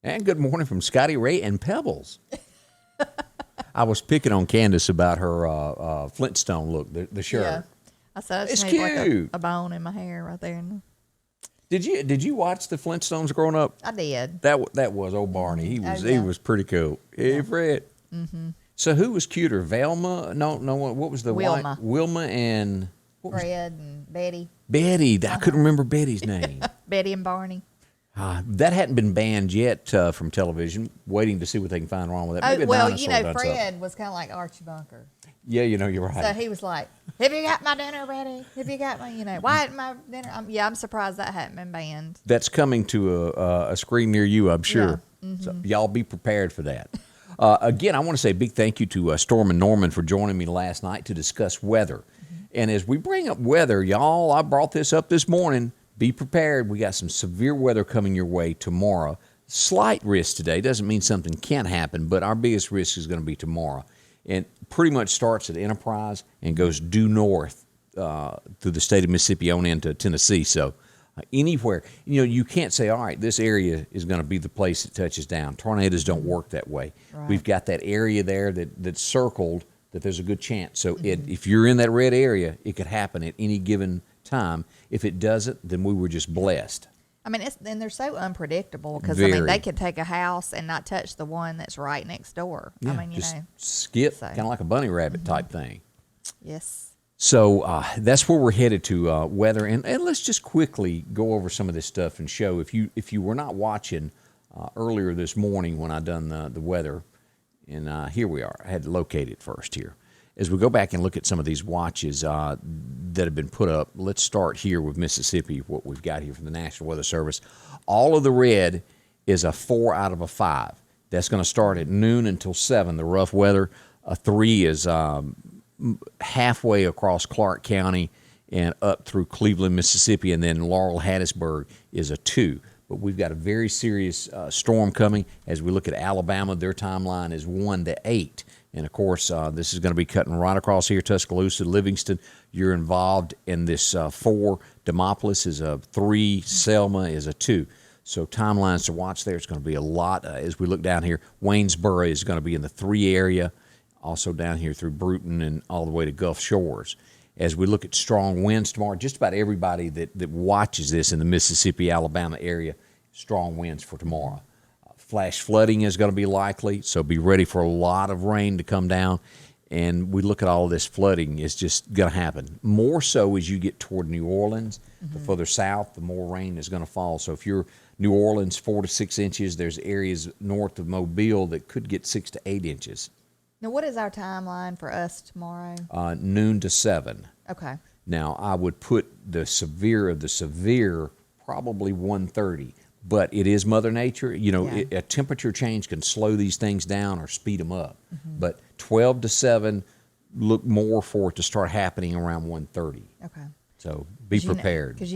And good morning from Scotty Ray and Pebbles. I was picking on Candace about her Flintstone look, the shirt. Yeah. I said I just It's need like cute. a bone in my hair right there. Did you watch the Flintstones growing up? I did. That was old Barney. He yeah. was pretty cool. Hey, Fred. Mm-hmm. So who was cuter, Velma? No. What was the Wilma. white? Wilma and Fred and Betty. Betty. I couldn't remember Betty's name. Betty and Barney. That hadn't been banned yet from television. Waiting to see what they can find wrong with that. Maybe a dinosaur done something. Fred was kind of like Archie Bunker. Yeah, you're right. So he was like, "Have you got my dinner ready? Have you got my, why isn't my dinner?" I'm surprised that hadn't been banned. That's coming to a screen near you, I'm sure. Yeah. Mm-hmm. So y'all be prepared for that. Again, I want to say a big thank you to Storm and Norman for joining me last night to discuss weather. Mm-hmm. And as we bring up weather, y'all, I brought this up this morning. Be prepared. We got some severe weather coming your way tomorrow. Slight risk today. Doesn't mean something can't happen, but our biggest risk is going to be tomorrow. And pretty much starts at Enterprise and goes due north through the state of Mississippi on into Tennessee. So anywhere, you can't say, all right, this area is going to be the place that touches down. Tornadoes don't work that way. Right. We've got that area there that's circled that there's a good chance. So if you're in that red area, it could happen at any given time. If it doesn't, then we were just blessed. I mean, and they're so unpredictable because, they could take a house and not touch the one that's right next door. Yeah, I mean, skip, kind of like a bunny rabbit type thing. Yes. So that's where we're headed to weather. And let's just quickly go over some of this stuff and show. If you were not watching earlier this morning when I done the weather, and here we are. I had to locate it first here. As we go back and look at some of these watches that have been put up, let's start here with Mississippi, what we've got here from the National Weather Service. All of the red is a 4 out of a 5. That's going to start at noon until 7, the rough weather. A 3 is halfway across Clark County and up through Cleveland, Mississippi, and then Laurel, Hattiesburg is a 2. But we've got a very serious storm coming. As we look at Alabama, their timeline is 1 to 8. And, of course, this is going to be cutting right across here, Tuscaloosa, Livingston. You're involved in this 4. Demopolis is a 3. Selma is a 2. So timelines to watch there. It's going to be a lot. As we look down here, Waynesboro is going to be in the 3 area. Also down here through Bruton and all the way to Gulf Shores. As we look at strong winds tomorrow, just about everybody that watches this in the Mississippi, Alabama area, strong winds for tomorrow. Flash flooding is going to be likely, so be ready for a lot of rain to come down. And we look at all of this flooding, it's just going to happen. More so as you get toward New Orleans. The further south, the more rain is going to fall. So if you're New Orleans, 4 to 6 inches, there's areas north of Mobile that could get 6 to 8 inches. Now, what is our timeline for us tomorrow? Noon to 7. Okay. Now, I would put the severe of the severe probably 1:30. But it is Mother Nature. A temperature change can slow these things down or speed them up. But 12 to 7, look more for it to start happening around 1:30. Okay. So be prepared. Because,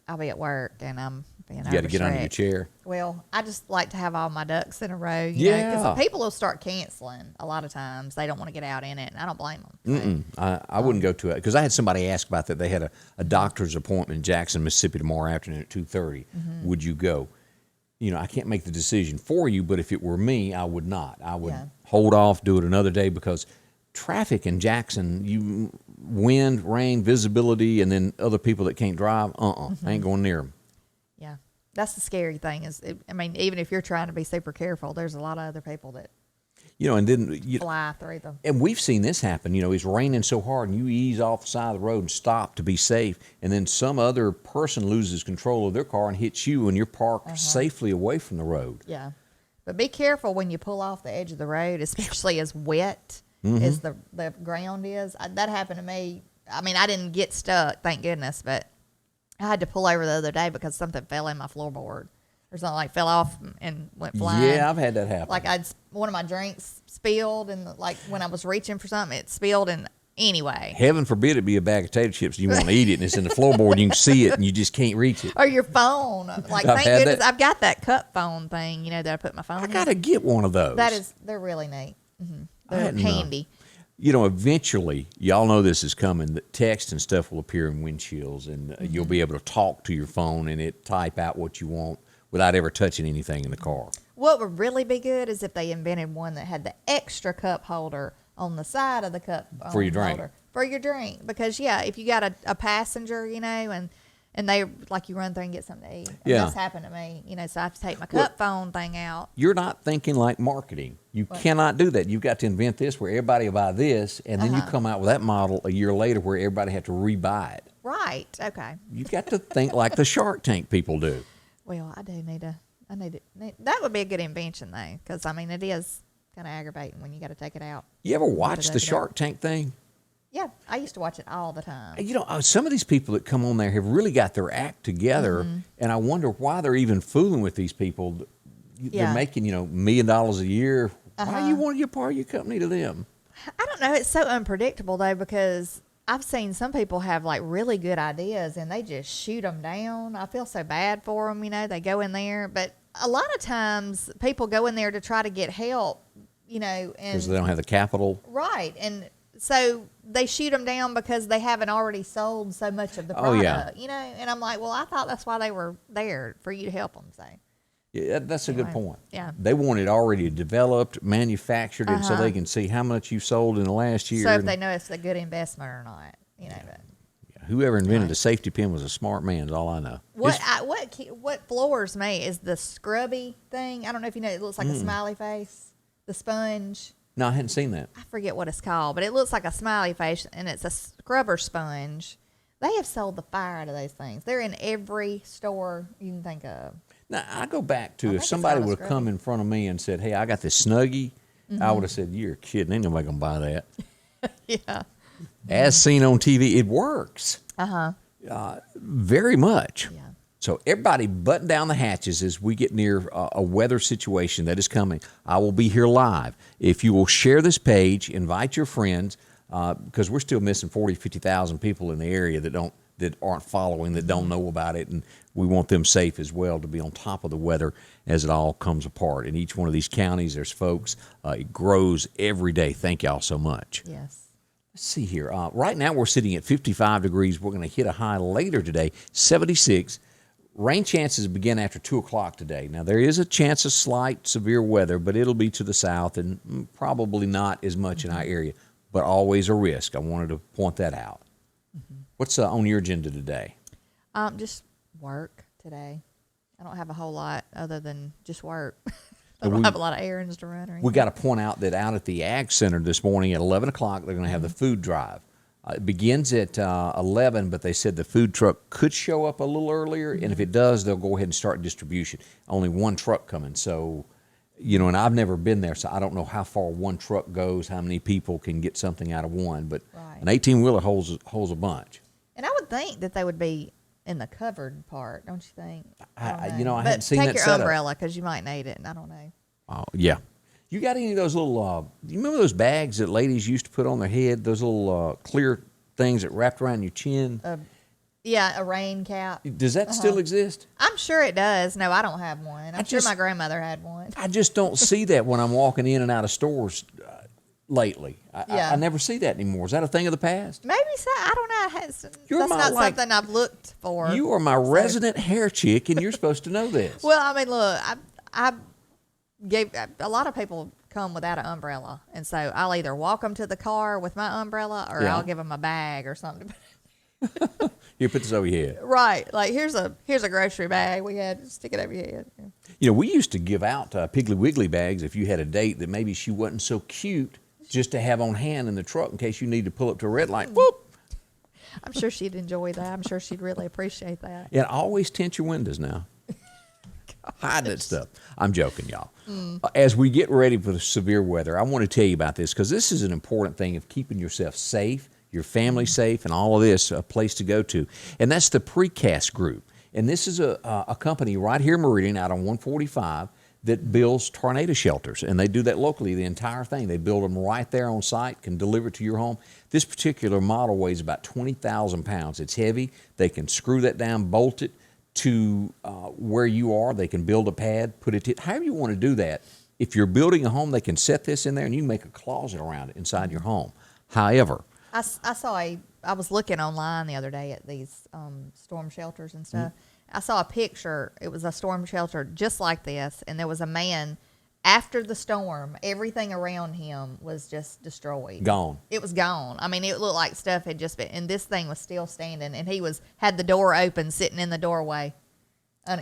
I'll be at work and I'm being You got to get under your chair. Well, I just like to have all my ducks in a row. Because people will start canceling a lot of times. They don't want to get out in it, and I don't blame them. I wouldn't go to it because I had somebody ask about that. They had a doctor's appointment in Jackson, Mississippi tomorrow afternoon at 2:30. Would you go? I can't make the decision for you, but if it were me, I would not. I would hold off, do it another day because traffic in Jackson, wind, rain, visibility, and then other people that can't drive, I ain't going near them. Yeah. That's the scary thing even if you're trying to be super careful, there's a lot of other people that and then fly through them. And we've seen this happen. It's raining so hard, and you ease off the side of the road and stop to be safe, and then some other person loses control of their car and hits you, and you're parked safely away from the road. Yeah, but be careful when you pull off the edge of the road, especially as wet as the ground is. That happened to me. I didn't get stuck, thank goodness, but I had to pull over the other day because something fell in my floorboard. Or something fell off and went flying. Yeah, I've had that happen. One of my drinks spilled, and when I was reaching for something, it spilled. And anyway, heaven forbid it be a bag of potato chips and you want to eat it, and it's in the floorboard, and you can see it, and you just can't reach it. Or your phone. Thank goodness I've got that cup phone thing. That I put my phone. I gotta get one of those. They're really neat. They're handy. Eventually, y'all know this is coming, that text and stuff will appear in windshields, and you'll be able to talk to your phone and it type out what you want without ever touching anything in the car. What would really be good is if they invented one that had the extra cup holder on the side of the cup For your drink. holder for your drink. Because if you got a passenger, and they like you run through and get something to eat. And that's happened to me, so I have to take my cup phone thing out. You're not thinking like marketing. You cannot do that. You've got to invent this where everybody will buy this, and then you come out with that model a year later where everybody had to rebuy it. Right. Okay. You've got to think like the Shark Tank people do. Well, I do need to. That would be a good invention, though, because it is kind of aggravating when you got to take it out. You ever watch the Shark Tank thing? Yeah, I used to watch it all the time. Some of these people that come on there have really got their act together, and I wonder why they're even fooling with these people. They're making, $1 million a year. Why do you want to get part of your company to them? I don't know. It's so unpredictable, though, because I've seen some people have, really good ideas, and they just shoot them down. I feel so bad for them, They go in there. But a lot of times people go in there to try to get help, and because they don't have the capital. Right, and so they shoot them down because they haven't already sold so much of the product, and I'm like, well, I thought that's why they were there, for you to help them, so. Yeah, that's a good point. Yeah. They want it already developed, manufactured, and so they can see how much you sold in the last year. So if they know it's a good investment or not, But. Whoever invented a safety pin was a smart man, is all I know. What floors me is the scrubby thing. I don't know if you know, it looks like a smiley face, the sponge. No, I hadn't seen that. I forget what it's called, but it looks like a smiley face, and it's a scrubber sponge. They have sold the fire out of those things. They're in every store you can think of. Now, I go back to if somebody would have come in front of me and said, hey, I got this Snuggie, I would have said, you're kidding. Ain't nobody going to buy that. Yeah. As seen on TV, it works. Very much. Yeah. So everybody button down the hatches as we get near a weather situation that is coming. I will be here live. If you will share this page, invite your friends, because we're still missing 40, 50,000 people in the area that aren't following, that don't know about it, and we want them safe as well to be on top of the weather as it all comes apart. In each one of these counties, there's folks. It grows every day. Thank y'all so much. Yes. Let's see here. Right now we're sitting at 55 degrees. We're going to hit a high later today, 76. Rain chances begin after 2 o'clock today. Now, there is a chance of slight severe weather, but it'll be to the south and probably not as much in our area, but always a risk. I wanted to point that out. What's on your agenda today? Just work today. I don't have a whole lot other than just work. I don't have a lot of errands to run or anything. We got to point out that out at the Ag Center this morning at 11 o'clock, they're going to have the food drive. It begins at 11, but they said the food truck could show up a little earlier, and if it does, they'll go ahead and start distribution. Only one truck coming, so, and I've never been there, so I don't know how far one truck goes, how many people can get something out of one, but an 18-wheeler holds a bunch. And I would think that they would be in the covered part, don't you think? I hadn't seen that take your setup. Umbrella, because you might need it, and I don't know. Oh, yeah. You got any of those little, you remember those bags that ladies used to put on their head, those little clear things that wrapped around your chin? Yeah, a rain cap. Does that still exist? I'm sure it does. No, I don't have one. I'm sure my grandmother had one. I just don't see that when I'm walking in and out of stores lately. I never see that anymore. Is that a thing of the past? Maybe so. I don't know. That's not something I've looked for. You are my resident hair chick, and you're supposed to know this. Well, I mean, look, I gave a lot lot come without an umbrella, and so I'll either walk them to the car with my umbrella, or I'll give them a bag or something. You put this over your head. Right. Like, here's a grocery bag. We had to stick it over your head. We used to give out Piggly Wiggly bags if you had a date that maybe she wasn't so cute, just to have on hand in the truck in case you need to pull up to a red light. Whoop! I'm sure she'd enjoy that. I'm sure she'd really appreciate that. And always tint your windows now. Hide that stuff. I'm joking, y'all. As we get ready for the severe weather, I want to tell you about this because this is an important thing of keeping yourself safe, your family safe, and all of this a place to go to. And that's the Precast Group. And this is a company right here in Meridian out on 145 that builds tornado shelters. And they do that locally, the entire thing. They build them right there on site, can deliver to your home. This particular model weighs about 20,000 pounds. It's heavy. They can screw that down, bolt it to where you are. They can build a pad, put it however you want to do that. If you're building a home, they can set this in there and you can make a closet around it inside your home. However, I was looking online the other day at these storm shelters and stuff, I saw a picture. It was a storm shelter just like this, and there was a man. After the storm, everything around him was just destroyed. Gone. It was gone. I mean, it looked like stuff had just been, and this thing was still standing, and he had the door open, sitting in the doorway,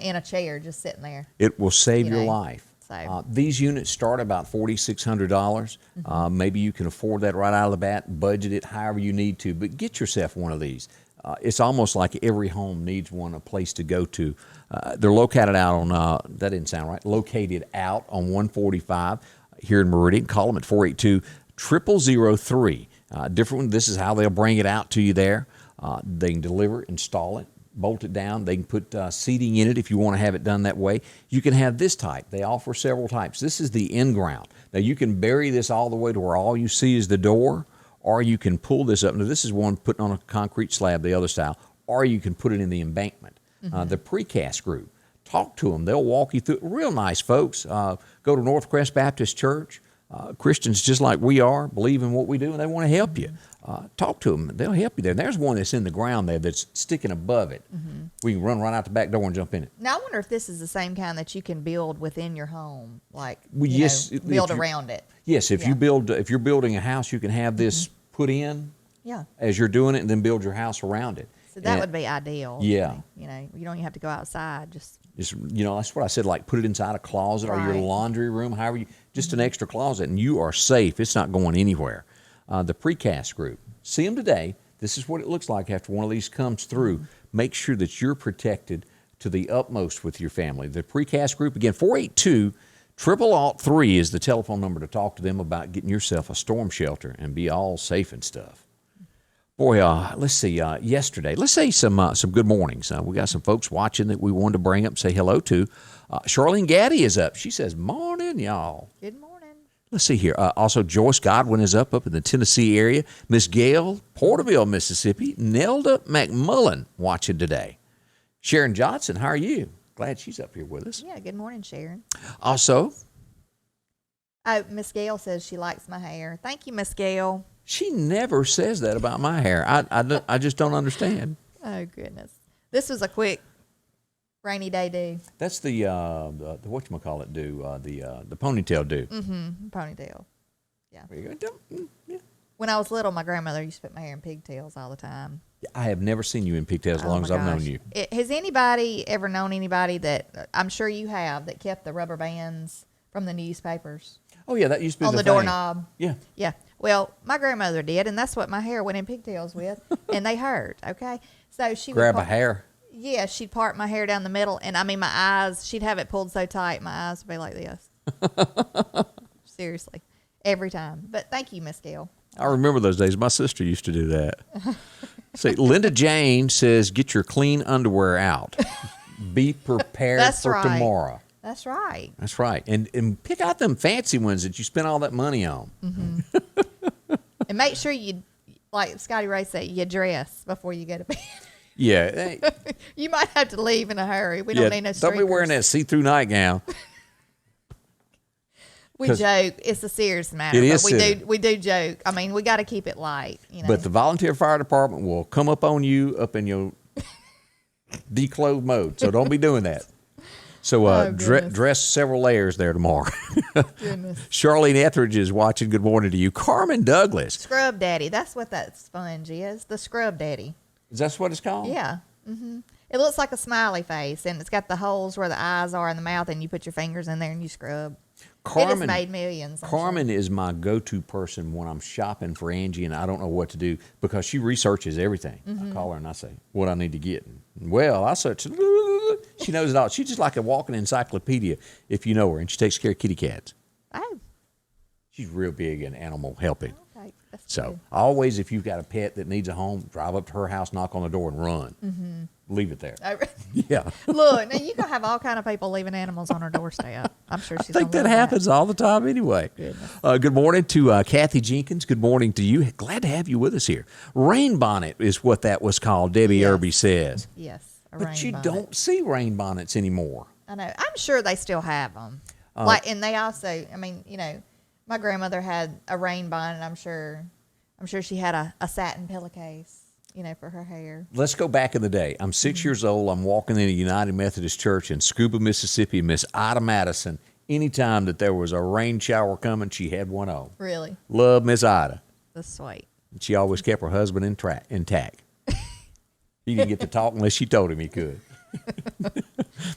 in a chair, just sitting there. It will save your life. So. These units start about $4,600. Maybe you can afford that right out of the bat. Budget it however you need to, but get yourself one of these. It's almost like every home needs one, a place to go to. They're located out on, that didn't sound right, located out on 145 here in Meridian. Call them at 482-0003. Different one, this is how they'll bring it out to you there. They can deliver it, install it, bolt it down. They can put seating in it if you want to have it done that way. You can have this type. They offer several types. This is the in-ground. Now, you can bury this all the way to where all you see is the door, or you can pull this up. Now, this is one putting on a concrete slab, the other style, or you can put it in the embankment. The precast group, talk to them. They'll walk you through. Real nice folks. Go to Northcrest Baptist Church. Christians just like we are, believe in what we do, and they want to help you. Talk to them. They'll help you there. And there's one that's in the ground there that's sticking above it. We can run right out the back door and jump in it. Now, I wonder if this is the same kind that you can build within your home, like build around it. Yes, if you're building a house, you can have this put in as you're doing it, and then build your house around it. So that would be ideal. Yeah. You don't even have to go outside. Just that's what I said, like put it inside a closet or your laundry room, however just an extra closet, and you are safe. It's not going anywhere. The precast group, see them today. This is what it looks like after one of these comes through. Make sure that you're protected to the utmost with your family. The precast group, again, 482-0003 is the telephone number to talk to them about getting yourself a storm shelter and be all safe and stuff. Boy, let's see, yesterday, let's say some good mornings. We got some folks watching that we wanted to bring up and say hello to. Charlene Gaddy is up. She says, morning, y'all. Good morning. Let's see here. Also, Joyce Godwin is up in the Tennessee area. Miss Gail, Porterville, Mississippi. Nelda McMullen watching today. Sharon Johnson, how are you? Glad she's up here with us. Yeah, good morning, Sharon. Also, Miss Gail says she likes my hair. Thank you, Miss Gail. She never says that about my hair. I just don't understand. Oh, goodness. This was a quick rainy day do. That's the whatchamacallit do, the ponytail do. Mm-hmm, ponytail. Yeah. There you go. Yeah. When I was little, my grandmother used to put my hair in pigtails all the time. I have never seen you in pigtails as long as I've known you. Has anybody ever known anybody that, I'm sure you have, that kept the rubber bands from the newspapers? Oh, yeah, that used to be on the doorknob. Yeah. Yeah. Well, my grandmother did, and that's what my hair went in pigtails with, and they hurt, okay? So she would grab a hair. Yeah, she'd part my hair down the middle, and I mean, my eyes, she'd have it pulled so tight, my eyes would be like this. Seriously. Every time. But thank you, Miss Gail. I remember those days. My sister used to do that. See, Linda Jane says, get your clean underwear out. Be prepared for tomorrow. That's right. That's right. And pick out them fancy ones that you spent all that money on. Mm-hmm. And make sure you, like Scotty Ray said, you dress before you go to bed. Yeah. You might have to leave in a hurry. We don't need no streakers. Don't be wearing that see-through nightgown. We joke. It's a serious matter. It is we do joke. I mean, we got to keep it light. But the volunteer fire department will come up on you up in your declothed mode. So don't be doing that. So dress several layers there tomorrow. Charlene Etheridge is watching. Good morning to you. Carmen Douglas. Scrub Daddy. That's what that sponge is. The Scrub Daddy. Is that what it's called? Yeah. Mm-hmm. It looks like a smiley face, and it's got the holes where the eyes are in the mouth, and you put your fingers in there and you scrub. It has made millions. Carmen is my go-to person when I'm shopping for Angie and I don't know what to do because she researches everything. Mm-hmm. I call her and I say, what I need to get. And, well, I search. She knows it all. She's just like a walking encyclopedia if you know her, and she takes care of kitty cats. Oh. She's real big in animal helping. Okay. That's so good. Always, if you've got a pet that needs a home, drive up to her house, knock on the door, and run. Mm-hmm. Leave it there. Yeah. Look, now you can have all kind of people leaving animals on her doorstep. I'm sure she's. I think that happens all the time anyway. Good morning to Kathy Jenkins. Good morning to you. Glad to have you with us here. Rain bonnet is what that was called. Debbie Irby says. Yes. But you don't see rain bonnets anymore. I know. I'm sure they still have them. And they also. I mean, my grandmother had a rain bonnet. I'm sure she had a satin pillowcase. for her hair. Let's go back in the day. I'm 6 years old. I'm walking in a United Methodist Church in Scuba, Mississippi. Miss Ida Madison, anytime that there was a rain shower coming, she had one on. Really? Love Miss Ida. That's sweet. She always kept her husband intact. He didn't get to talk unless she told him he could.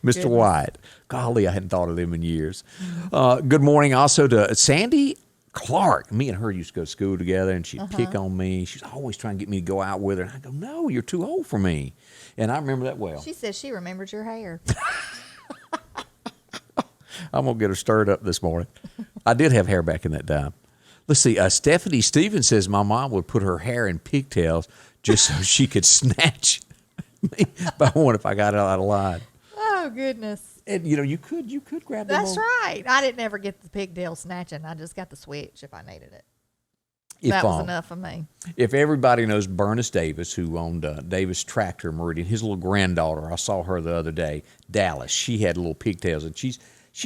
Mr. White. Golly, I hadn't thought of them in years. Good morning also to Sandy Clark. Me and her used to go to school together, and she'd pick on me. She's always trying to get me to go out with her. And I go, no, you're too old for me. And I remember that well. She says she remembers your hair. I'm going to get her stirred up this morning. I did have hair back in that time. Let's see. Stephanie Stevens says my mom would put her hair in pigtails just so she could snatch me by one if I got out of line. Oh, goodness. And, you could grab them. That's right. I didn't ever get the pigtail snatching. I just got the switch if I needed it. That was enough for me. If everybody knows Bernice Davis, who owned Davis Tractor Meridian, his little granddaughter, I saw her the other day, Dallas. She had little pigtails, and she's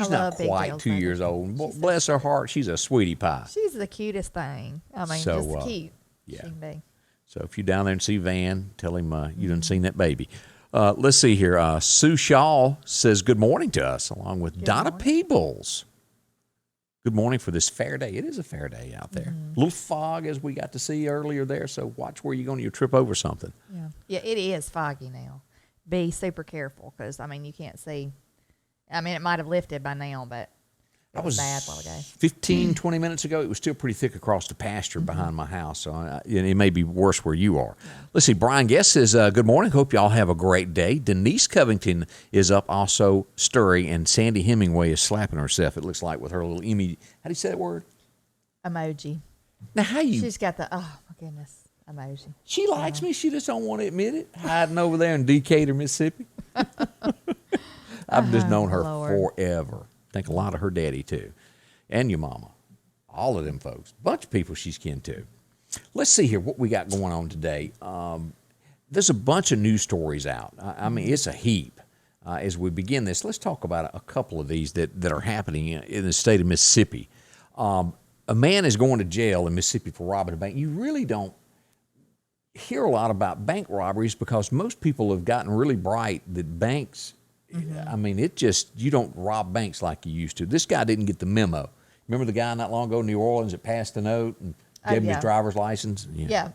not quite 2 years old. Bless her heart, she's a sweetie pie. She's the cutest thing. I mean, just cute. Yeah. She can be. So if you're down there and see Van, tell him you done seen that baby. Let's see here. Sue Shaw says good morning to us, along with Donna Peebles. Good morning for this fair day. It is a fair day out there. A little fog, as we got to see earlier there, so watch where you're going to trip over something. Yeah, it is foggy now. Be super careful because, you can't see. It might have lifted by now, but it was bad a while ago. 15, 20 minutes ago, it was still pretty thick across the pasture behind my house, so it may be worse where you are. Yeah. Let's see. Brian Guest says, good morning. Hope y'all have a great day. Denise Covington is up also stirring, and Sandy Hemingway is slapping herself, it looks like, with her little emoji. How do you say that word? Emoji. Now, She's got the, oh, my goodness, emoji. She likes me. She just don't want to admit it. Hiding over there in Decatur, Mississippi. I've just known her forever. I think a lot of her daddy, too. And your mama. All of them folks. Bunch of people she's kin to. Let's see here what we got going on today. There's a bunch of news stories out. It's a heap. As we begin this, let's talk about a couple of these that are happening in the state of Mississippi. A man is going to jail in Mississippi for robbing a bank. You really don't hear a lot about bank robberies because most people have gotten really bright that banks... you don't rob banks like you used to. This guy didn't get the memo. Remember the guy not long ago in New Orleans that passed the note and gave him his driver's license? Yeah.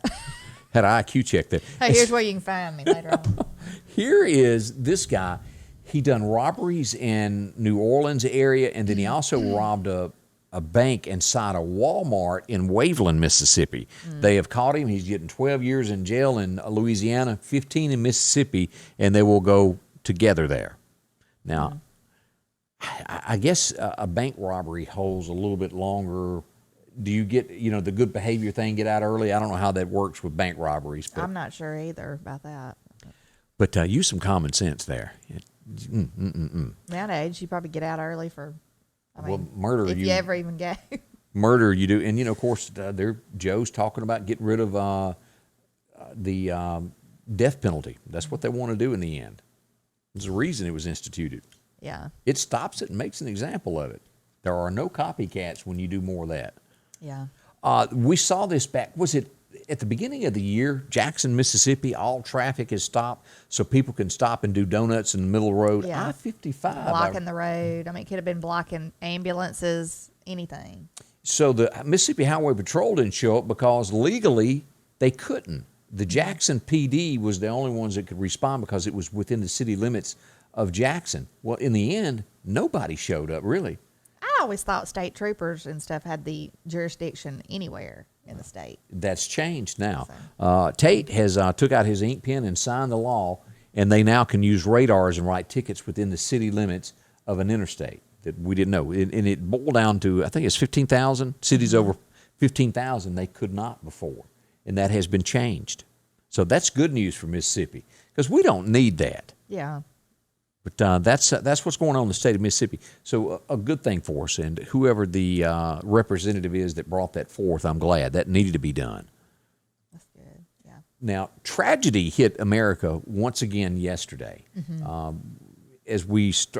Had an IQ check there. Hey, here's where you can find me later on. Here is this guy. He done robberies in New Orleans area, and then he also robbed a bank inside a Walmart in Waveland, Mississippi. They have caught him. He's getting 12 years in jail in Louisiana, 15 in Mississippi, and they will go together there. Now, I guess a bank robbery holds a little bit longer. Do you get, the good behavior thing, get out early? I don't know how that works with bank robberies. But, I'm not sure either about that. But use some common sense there. Nowadays, you probably get out early for, murder. If you ever even go. Murder, you do. And, of course, Joe's talking about getting rid of the death penalty. That's what they want to do in the end. There's a reason it was instituted. Yeah. It stops it and makes an example of it. There are no copycats when you do more of that. Yeah. We saw this back, was it at the beginning of the year, Jackson, Mississippi, all traffic is stopped so people can stop and do donuts in the middle of the road. Yeah. I-55. Blocking the road. It could have been blocking ambulances, anything. So the Mississippi Highway Patrol didn't show up because legally they couldn't. The Jackson PD was the only ones that could respond because it was within the city limits of Jackson. Well, in the end, nobody showed up, really. I always thought state troopers and stuff had the jurisdiction anywhere in the state. That's changed now. Tate has took out his ink pen and signed the law, and they now can use radars and write tickets within the city limits of an interstate that we didn't know. And it boiled down to, I think it's 15,000. Cities over 15,000 they could not before. And that has been changed. So that's good news for Mississippi because we don't need that. Yeah. But that's what's going on in the state of Mississippi. So a good thing for us. And whoever the representative is that brought that forth, I'm glad. That needed to be done. That's good, yeah. Now, tragedy hit America once again yesterday. As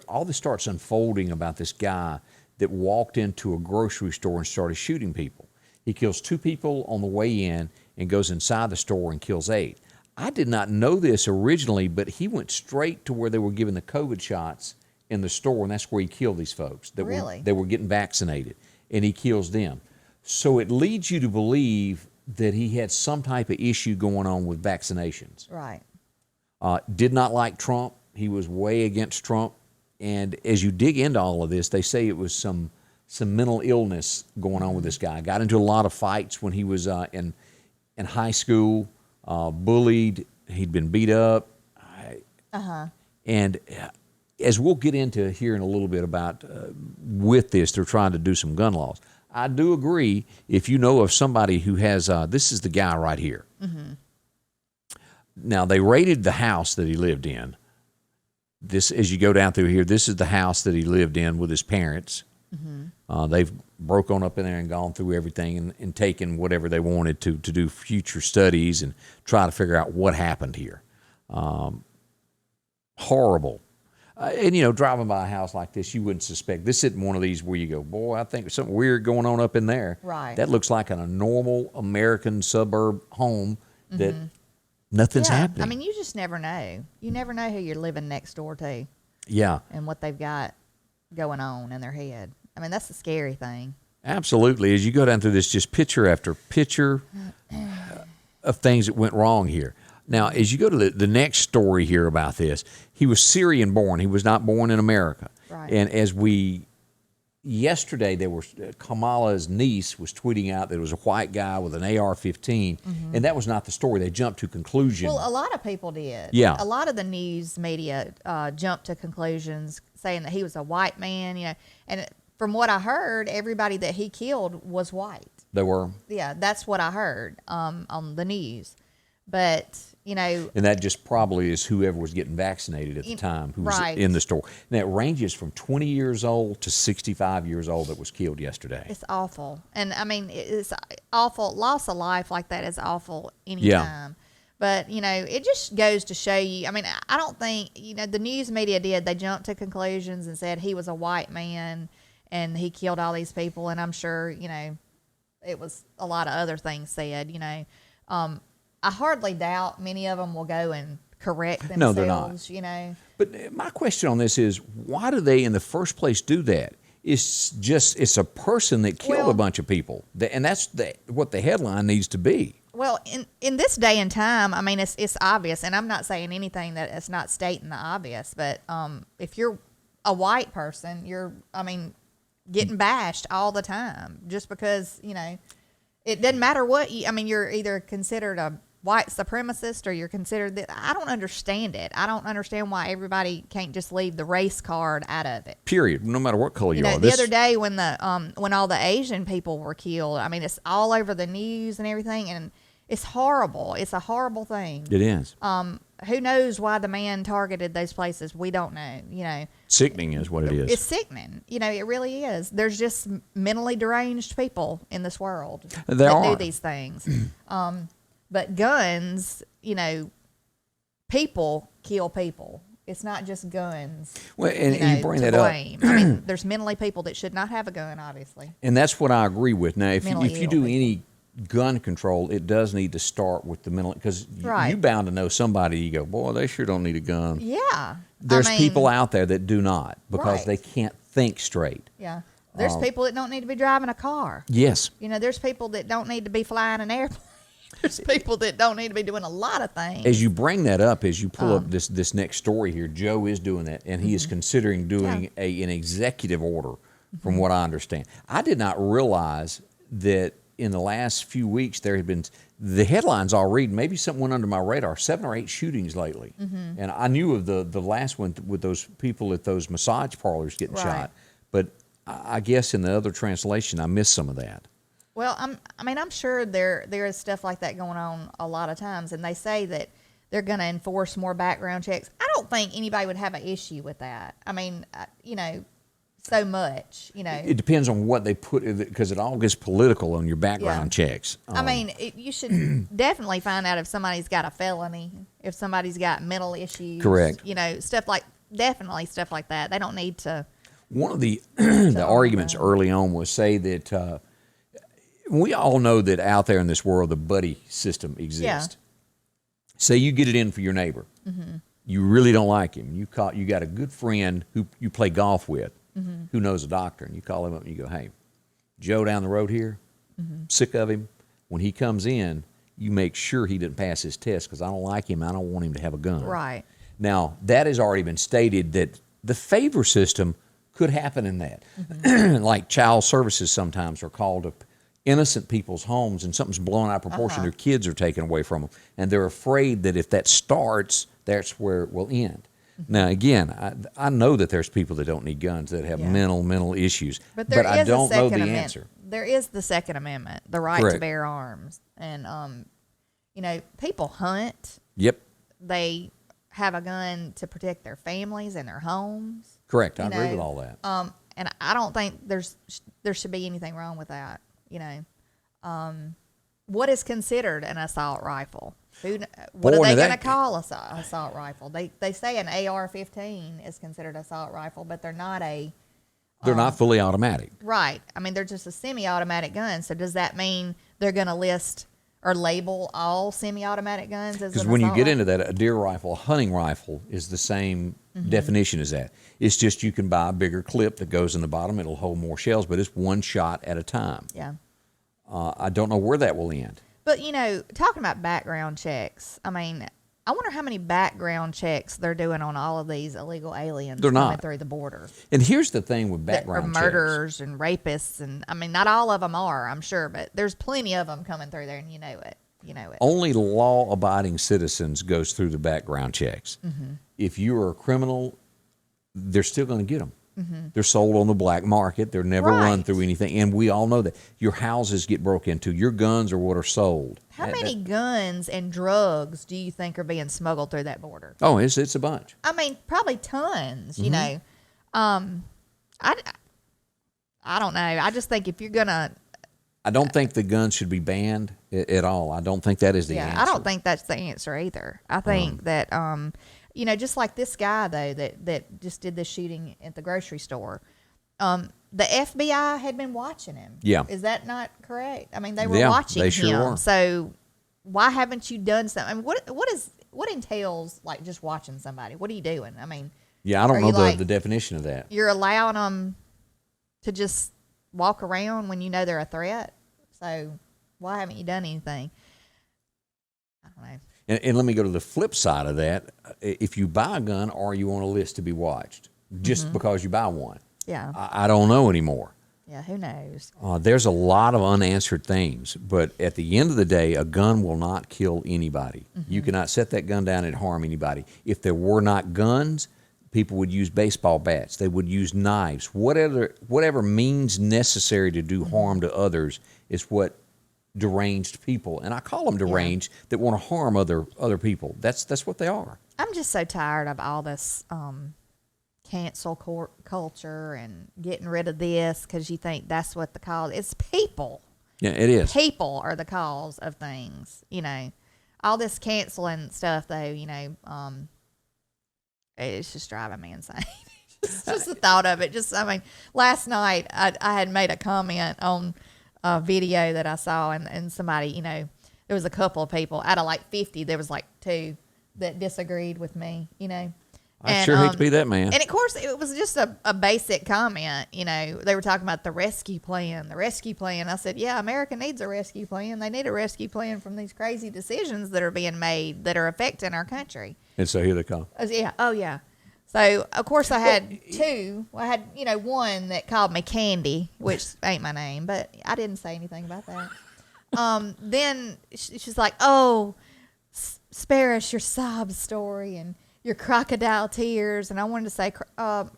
all this starts unfolding about this guy that walked into a grocery store and started shooting people. He kills 2 people on the way in and goes inside the store and kills 8. I did not know this originally, but he went straight to where they were giving the COVID shots in the store, and that's where he killed these folks that were getting vaccinated, and he kills them. So it leads you to believe that he had some type of issue going on with vaccinations. Right. Did not like Trump. He was way against Trump. And as you dig into all of this, they say it was some mental illness going on with this guy. Got into a lot of fights when he was in high school, bullied. He'd been beat up. And as we'll get into here in a little bit about with this, they're trying to do some gun laws. I do agree, if you know of somebody who has, this is the guy right here. Mm-hmm. Now, they raided the house that he lived in. This, as you go down through here, this is the house that he lived in with his parents. Mm-hmm. They've broke on up in there and gone through everything and taken whatever they wanted to do future studies and try to figure out what happened here. Horrible. And, you know, driving by a house like this, you wouldn't suspect. This isn't one of these where you go, boy, I think there's something weird going on up in there. Right. That looks like a normal American suburb home that nothing's happening. I mean, you just never know. You never know who you're living next door to. Yeah. And what they've got going on in their head. I mean, that's the scary thing. Absolutely. As you go down through this, just picture after picture of things that went wrong here. Now, as you go to the next story here about this, he was Syrian born. He was not born in America. Right. And as yesterday, Kamala's niece was tweeting out that it was a white guy with an AR-15, and that was not the story. They jumped to conclusion. Well, a lot of people did. Yeah. A lot of the news media jumped to conclusions saying that he was a white man, you know, and from what I heard, everybody that he killed was white. They were? Yeah, that's what I heard on the news. But, you know. And that just probably is whoever was getting vaccinated at the time who was in the store. And it ranges from 20 years old to 65 years old that was killed yesterday. It's awful. And, I mean, it's awful. Loss of life like that is awful anytime. But, you know, it just goes to show you. I mean, I don't think, you know, the news media did. They jumped to conclusions and said he was a white man and he killed all these people. And I'm sure, you know, it was a lot of other things said, you know. I hardly doubt many of them will go and correct themselves, no, they're not. You know. But my question on this is, why do they in the first place do that? It's a person that killed a bunch of people. And that's what the headline needs to be. Well, in this day and time, I mean, it's obvious, and I'm not saying anything that it's not stating the obvious, but if you're a white person, getting bashed all the time just because, you know, it doesn't matter what you're either considered a white supremacist or you're considered that. I don't understand it. I don't understand why everybody can't just leave the race card out of it. Period. No matter what color you are. The other day when when all the Asian people were killed, I mean, it's all over the news and everything, and it's horrible. It's a horrible thing. It is. Who knows why the man targeted those places? We don't know. You know, sickening is what it is. It's sickening. You know, it really is. There's just mentally deranged people in this world that do these things. But guns, you know, people kill people. It's not just guns. Well, and you bring that up. I mean, there's mentally people that should not have a gun, obviously. And that's what I agree with. Now, if you do any gun control, it does need to start with the mental, because you bound to know somebody. You go, boy, they sure don't need a gun. Yeah, there's people out there that do not because they can't think straight. Yeah, there's people that don't need to be driving a car. Yes, you know, there's people that don't need to be flying an airplane. There's people that don't need to be doing a lot of things. As you bring that up, as you pull up this next story here, Joe is doing that, and he is considering doing an executive order, from what I understand. I did not realize that in the last few weeks there had been, the headlines I'll read, maybe something went under my radar, 7 or 8 shootings lately. And I knew of the last one with those people at those massage parlors getting shot. But I guess in the other translation, I missed some of that. Well, I'm sure there is stuff like that going on a lot of times, and they say that they're going to enforce more background checks. I don't think anybody would have an issue with that. I mean, you know, so much, you know. It depends on what they put, because it all gets political on your background checks. I mean, you should definitely find out if somebody's got a felony, if somebody's got mental issues. Correct. You know, definitely stuff like that. They don't need to. One of the the arguments early on was say that we all know that out there in this world the buddy system exists. Say you get it in for your neighbor. You really don't like him. You got a good friend who you play golf with, who knows a doctor, and you call him up and you go, hey, Joe down the road here, sick of him. When he comes in, you make sure he didn't pass his test because I don't like him. I don't want him to have a gun. Right. Now, that has already been stated that the favor system could happen in that. Like child services sometimes are called to innocent people's homes and something's blown out of proportion. Their kids are taken away from them. And they're afraid that if that starts, that's where it will end. Now, again, I know that there's people that don't need guns that have mental issues, but I don't know the answer. There is the Second Amendment, the right Correct. to bear arms. And, you know, people hunt. Yep. They have a gun to protect their families and their homes. Correct. I agree with all that. And I don't think there should be anything wrong with that. You know, what is considered an assault rifle? What are they going to call an assault rifle? They say an AR-15 is considered an assault rifle, but they're not a. They're not fully automatic. Right. I mean, they're just a semi-automatic gun. So does that mean they're going to list or label all semi-automatic guns as an assault Because when you get rifle? into that, a deer rifle, a hunting rifle is the same definition as that. It's just you can buy a bigger clip that goes in the bottom. It'll hold more shells, but it's one shot at a time. Yeah. I don't know where that will end. But, you know, talking about background checks, I mean, I wonder how many background checks they're doing on all of these illegal aliens coming through the border. And here's the thing with background checks. Murderers and rapists. And, I mean, not all of them are, I'm sure, but there's plenty of them coming through there, and you know it. You know it. Only law-abiding citizens goes through the background checks. If you are a criminal, they're still going to get them. They're sold on the black market. They're never run through anything. And we all know that. Your houses get broke into. Your guns are what are sold. How many guns and drugs do you think are being smuggled through that border? Oh, it's a bunch. I mean, probably tons, you know. I don't know. I just think if you're going to. I don't think the guns should be banned at all. I don't think that is the answer. I don't think that's the answer either. I think that, you know, just like this guy, though, that just did this shooting at the grocery store, the FBI had been watching him. Yeah. Is that not correct? I mean, they were watching him. Sure were. So why haven't you done something? I mean, what entails, like, just watching somebody? What are you doing? I mean. Yeah, I don't know the definition of that. You're allowing them to just walk around when you know they're a threat. So why haven't you done anything? I don't know. And let me go to the flip side of that. If you buy a gun, are you on a list to be watched just because you buy one? Yeah. I don't know anymore. Yeah, who knows? There's a lot of unanswered things, but at the end of the day, a gun will not kill anybody. You cannot set that gun down and harm anybody. If there were not guns, people would use baseball bats. They would use knives. Whatever means necessary to do harm to others is what deranged people, and I call them deranged, that want to harm other people. That's what they are. I'm just so tired of all this cancel culture and getting rid of this because you think that's what the cause. It's people. Yeah, it is. People are the cause of things. You know, all this canceling stuff, though. You know, it's just driving me insane. just the thought of it. I mean, last night I had made a comment on a video that I saw, and somebody, you know, there was a couple of people out of like 50. There was like 2 that disagreed with me. You know. I sure hate to be that man. And of course, it was just a basic comment. You know, they were talking about the rescue plan. I said, yeah, America needs a rescue plan. They need a rescue plan from these crazy decisions that are being made that are affecting our country. And so here they come. Yeah. Oh, yeah. So, of course, I had 2. I had, you know, one that called me Candy, which ain't my name, but I didn't say anything about that. Then she's like, oh, spare us your sob story and your crocodile tears. And I wanted to say, can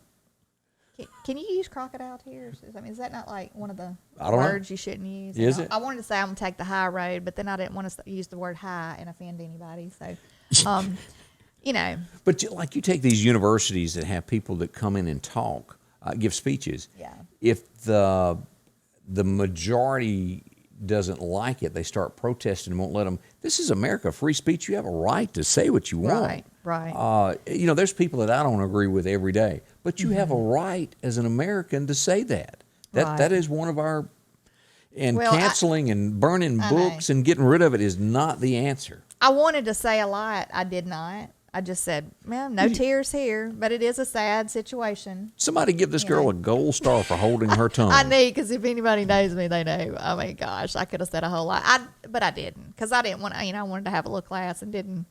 you use crocodile tears? I mean, is that not like one of the words you shouldn't use? Is it? I wanted to say I'm going to take the high road, but then I didn't want to use the word high and offend anybody. So, you know. But like you take these universities that have people that come in and talk, give speeches. Yeah. If the majority doesn't like it, they start protesting and won't let them. This is America, free speech. You have a right to say what you want. Right. You know, there's people that I don't agree with every day, but you have a right as an American to say that. That is one of our. And canceling and burning books and getting rid of it is not the answer. I wanted to say a lot. I did not. I just said, well, no tears here, but it is a sad situation. Somebody give this girl a gold star for holding her tongue. I need, because if anybody knows me, they know. I mean, gosh, I could have said a whole lot. But I didn't, because I didn't want to, I wanted to have a little class and didn't,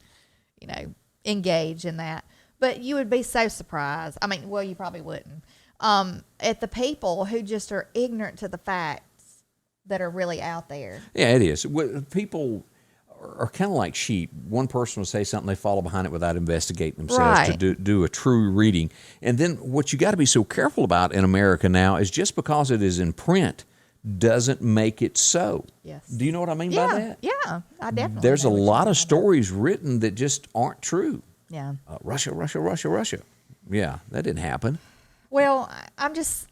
engage in that. But you would be so surprised. I mean, well, you probably wouldn't. At the people who just are ignorant to the facts that are really out there. Yeah, it is. People are kind of like sheep. One person will say something, they follow behind it without investigating themselves to do a true reading. And then what you got to be so careful about in America now is just because it is in print doesn't make it so. Yes. Do you know what I mean by that? Yeah, I definitely. There's a lot of stories written that just aren't true. Yeah. Russia. Yeah, that didn't happen. Well, I'm just,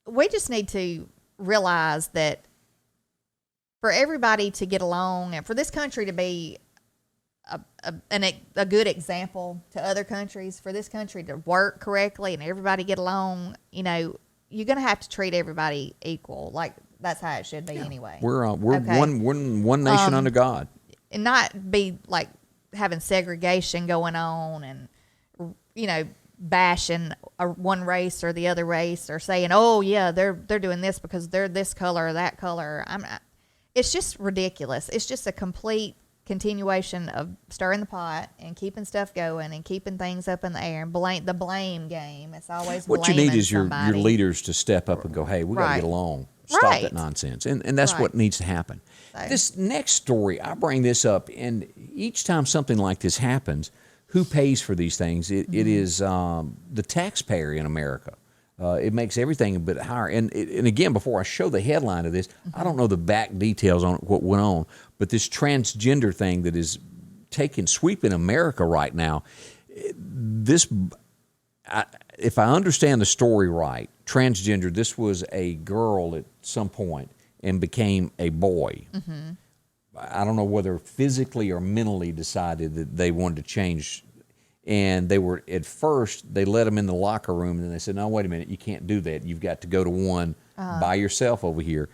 we just need to realize that for everybody to get along and for this country to be a good example to other countries, for this country to work correctly and everybody get along, you're going to have to treat everybody equal. Like, that's how it should be anyway. We're okay. one nation under God. And not be like having segregation going on and, bashing one race or the other race or saying, oh, yeah, they're doing this because they're this color or that color. It's just ridiculous. It's just a complete continuation of stirring the pot and keeping stuff going and keeping things up in the air and the blame game. It's always what you need is your leaders to step up and go, hey, we got to get along. Stop that nonsense. And that's what needs to happen. So, this next story, I bring this up, and each time something like this happens, who pays for these things? It is the taxpayer in America. It makes everything a bit higher. And again, before I show the headline of this, I don't know the back details on what went on, but this transgender thing that is taking sweep in America right now, if I understand the story right, transgender, this was a girl at some point and became a boy. Mm-hmm. I don't know whether physically or mentally decided that they wanted to change. And they were, at first, they let them in the locker room, and then they said, no, wait a minute, you can't do that. You've got to go to one by yourself over here.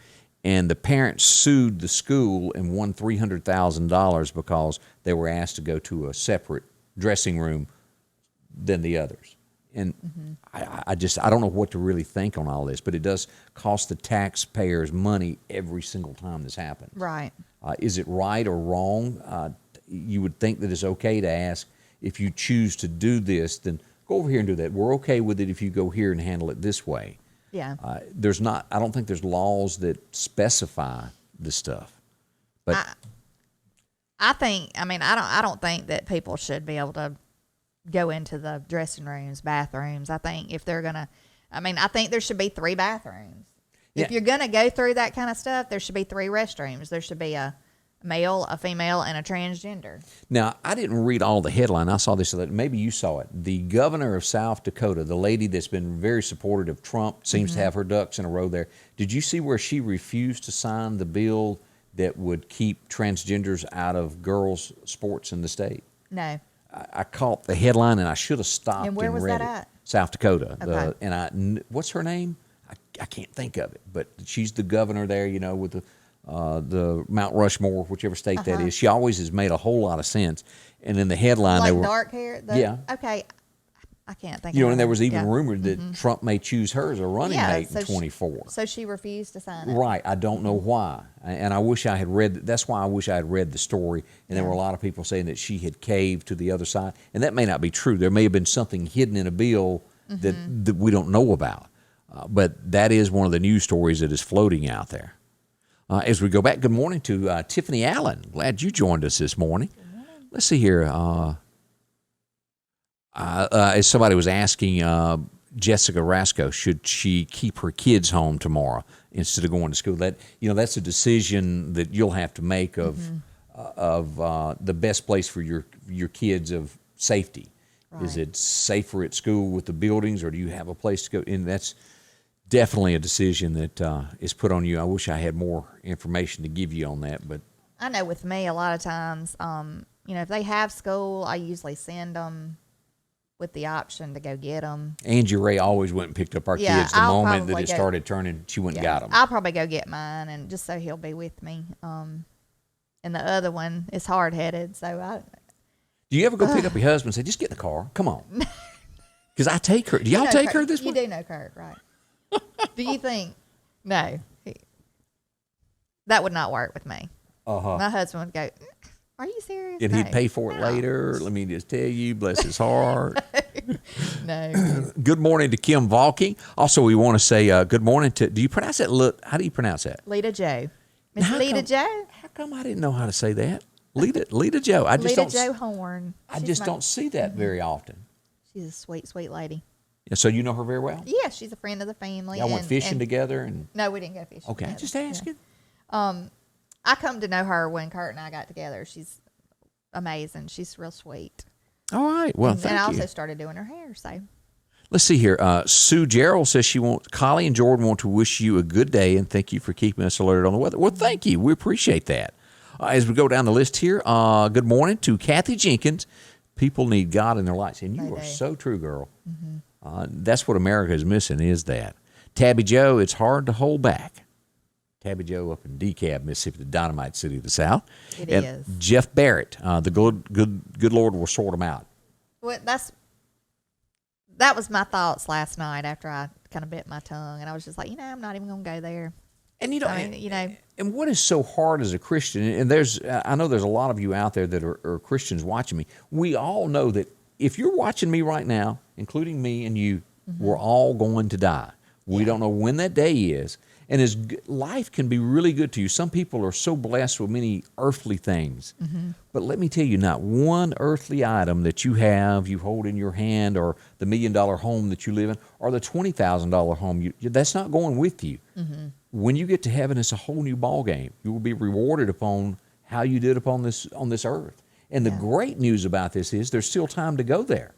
And the parents sued the school and won $300,000 because they were asked to go to a separate dressing room than the others. And I don't know what to really think on all this, but it does cost the taxpayers money every single time this happens. Right. Is it right or wrong? You would think that it's okay to ask, if you choose to do this, then go over here and do that. We're okay with it if you go here and handle it this way. Yeah. I don't think there's laws that specify this stuff. But I don't think that people should be able to go into the dressing rooms, bathrooms. I think if they're going to, I think there should be 3 bathrooms. Yeah. If you're going to go through that kind of stuff, there should be 3 restrooms. There should be a male, a female, and a transgender. Now, I didn't read all the headline. I saw this. Maybe you saw it. The governor of South Dakota, the lady that's been very supportive of Trump, seems to have her ducks in a row there. Did you see where she refused to sign the bill that would keep transgenders out of girls' sports in the state? No. I caught the headline, and I should have stopped and read it. And where was that at? South Dakota. Okay. What's her name? I can't think of it, but she's the governor there, with the Mount Rushmore, whichever state that is. She always has made a whole lot of sense. And in the headline, like they were dark hair. Yeah. Okay. I can't think. And there was even rumored that Trump may choose her as a running mate in 24. So she refused to sign it. Right. I don't know why. And I wish I had read. That's why I wish I had read the story. And there were a lot of people saying that she had caved to the other side, and that may not be true. There may have been something hidden in a bill that we don't know about. But that is one of the news stories that is floating out there. As we go back, good morning to Tiffany Allen. Glad you joined us this morning. Let's see here. As somebody was asking Jessica Rasco, should she keep her kids home tomorrow instead of going to school? That's a decision that you'll have to make of the best place for your kids of safety. Right. Is it safer at school with the buildings, or do you have a place to go? And that's definitely a decision that is put on you. I wish I had more information to give you on that, but I know with me a lot of times, if they have school, I usually send them with the option to go get them. Angie Ray always went and picked up our kids the moment that it started turning. She went and got them. I'll probably go get mine, and just so he'll be with me. and the other one is hard headed. So Do you ever go pick up your husband and say, just get in the car? Come on. Because I take her. Do y'all take her this way? You do know Kurt, right? Do you think? No. That would not work with me. My husband would go, are you serious? And he'd pay for it later. Let me just tell you, bless his heart. No. Good morning to Kim Valking. Also, we want to say good morning to, do you pronounce that? How do you pronounce that? Lita Joe. Miss Lita Joe? How come I didn't know how to say that? Lita Joe. Lita Joe Horn. I just don't see that very often. She's a sweet, sweet lady. Yeah, so you know her very well? Yeah, she's a friend of the family. Y'all went fishing together? No, we didn't go fishing Okay, together. just asking. Yeah. I come to know her when Kurt and I got together. She's amazing. She's real sweet. All right. Well, thank you. And I also started doing her hair, so. Let's see here. Sue Gerald says Collie and Jordan want to wish you a good day and thank you for keeping us alerted on the weather. Well, thank you. We appreciate that. As we go down the list here, good morning to Kathy Jenkins. People need God in their lives. And you are so true, girl. Mm-hmm. That's what America is missing, is that. Tabby Joe, it's hard to hold back. Tabby Joe up in DeKalb, Mississippi, the dynamite city of the South. It and is. Jeff Barrett, the good Lord will sort them out. Well, that was my thoughts last night after I kind of bit my tongue, and I was just like, I'm not even going to go there. And and what is so hard as a Christian, and I know there's a lot of you out there that are Christians watching me. We all know that if you're watching me right now, including me and you, we're all going to die. We don't know when that day is. And life can be really good to you. Some people are so blessed with many earthly things. But let me tell you, not one earthly item that you hold in your hand, or the $1 million home that you live in, or the $20,000 home, that's not going with you. When you get to heaven, it's a whole new ball game. You will be rewarded upon how you did on this earth. And the great news about this is there's still time to go there.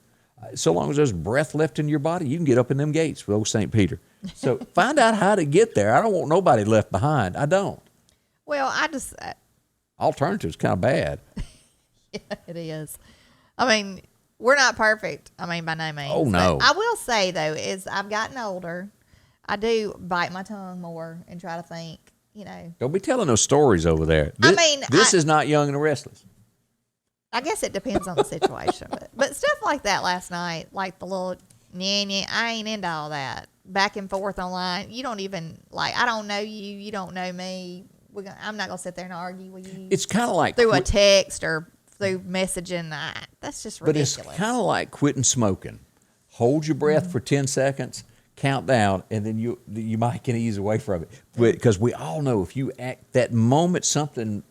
So long as there's breath left in your body, you can get up in them gates with old St. Peter. So find out how to get there. I don't want nobody left behind. I don't. Well, I just... Alternative's kind of bad. Yeah, it is. I mean, we're not perfect. I mean, by no means. Oh, no. But I will say, though, as I've gotten older, I do bite my tongue more and try to think, Don't be telling those stories over there. This is not Young and the Restless. I guess it depends on the situation. but stuff like that last night, like the little, I ain't into all that. Back and forth online. You don't even, I don't know you. You don't know me. I'm not going to sit there and argue with you. It's kind of like... Through a text or through messaging. That's just ridiculous. But it's kind of like quitting smoking. Hold your breath for 10 seconds, count down, and then you might can ease away from it. Because we all know if you act that moment something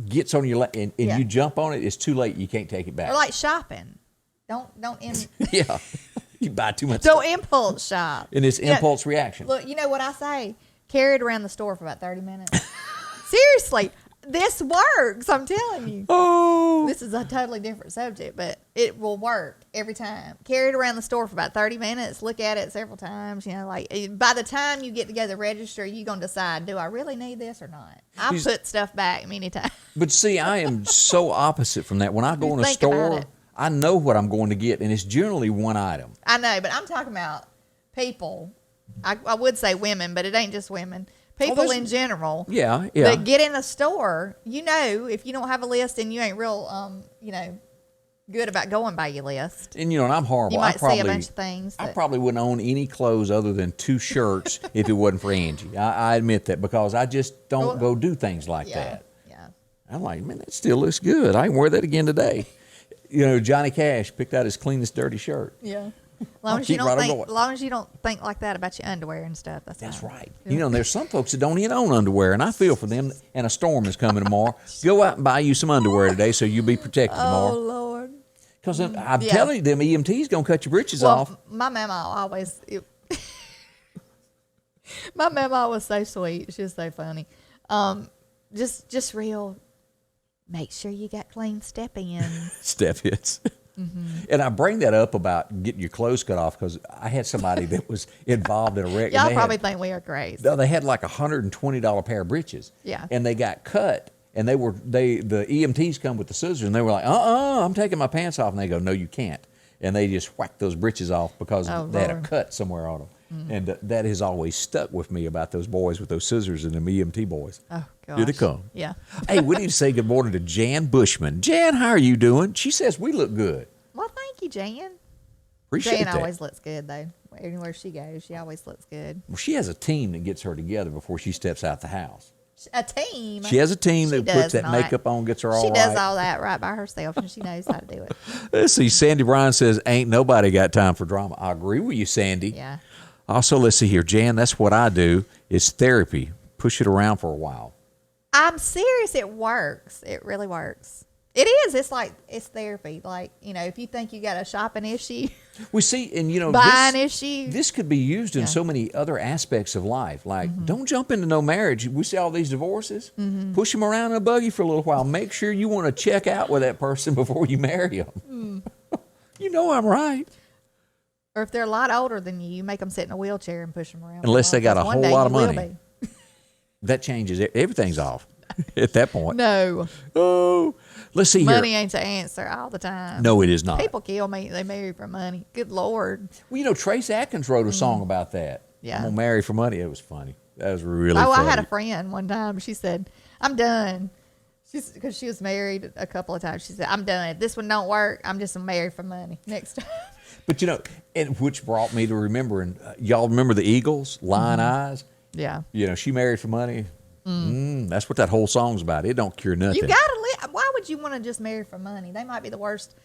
gets on your and you jump on it, it's too late. You can't take it back. Or like shopping. Don't yeah. You buy too much. Don't impulse shop. And it's impulse reaction. Look, you know what I say? Carry it around the store for about 30 minutes. Seriously, this works. I'm telling you. Oh. This is a totally different subject, but it will work every time. Carry it around the store for about 30 minutes. Look at it several times. By the time you get to go to the register, you're going to decide, do I really need this or not? I put stuff back many times. But see, I am so opposite from that. When I go in a store, I know what I'm going to get, and it's generally one item. I know, but I'm talking about people. I would say women, but it ain't just women. People in general. Yeah. That get in a store, if you don't have a list and you ain't real, good about going by your list. And, and I'm horrible. You might see a bunch of things. I probably wouldn't own any clothes other than 2 shirts if it wasn't for Angie. I admit that, because I just don't go do things like that. Yeah. I'm like, man, that still looks good. I can wear that again today. Johnny Cash picked out his cleanest dirty shirt. Yeah. As long as you don't think like that about your underwear and stuff. That's right. There's some folks that don't even own underwear, and I feel for them. And a storm is coming tomorrow. Go out and buy you some underwear today so you'll be protected tomorrow. Oh, Lord. Because I'm telling you, them EMTs going to cut your britches off. My mama my mama was so sweet. She was so funny. Just real, make sure you got clean step-ins. Step-ins. And I bring that up about getting your clothes cut off because I had somebody that was involved in a wreck. Y'all probably think we are crazy. No, they had like a $120 pair of breeches. Yeah. And they got cut. And the EMTs come with the scissors, and they were like, I'm taking my pants off. And they go, no, you can't. And they just whacked those breeches off because they had a cut somewhere on them. And that has always stuck with me about those boys with those scissors and them EMT boys. Oh, gosh. Here they come. Yeah. Hey, we need to say good morning to Jan Bushman. Jan, how are you doing? She says we look good. Well, thank you, Jan. Appreciate Jan that. always looks good, though. Anywhere she goes, she always looks good. Well, she has a team that gets her together before she steps out the house. A team. She has a team She that puts does that not. makeup on, gets her all She right. does all that right by herself, and she knows how to do it. Let's see. Sandy Bryan says, ain't nobody got time for drama. I agree with you, Sandy. Yeah. Also, let's see here. Jan, that's what I do. It's therapy. Push it around for a while. I'm serious. It works. It really works. It is. It's like, it's therapy. Like, if you think you got a shopping issue, We see, and buying issue. this could be used in so many other aspects of life. Like, don't jump into no marriage. We see all these divorces. Push them around in a buggy for a little while. Make sure you want to check out with that person before you marry them. You know I'm right. Or if they're a lot older than you, make them sit in a wheelchair and push them around. Unless they got a One whole day lot of you will money. be. That changes it. Everything's off at that point. No. Oh, let's see Money here. ain't the answer all the time. No, it is not. People kill me. They marry for money. Good Lord. Well, Trace Atkins wrote a song about that. Yeah. I'm gonna marry for money. It was funny. That was really Oh, funny. I had a friend one time. She said, I'm done. Because she was married a couple of times. She said, I'm done. If this one don't work, I'm just going to marry for money next time. But and which brought me to remembering, y'all remember the Eagles, Lion Eyes? Yeah. She married for money. That's what that whole song's about. It don't cure nothing. You got to live. Why would you want to just marry for money? They might be the worst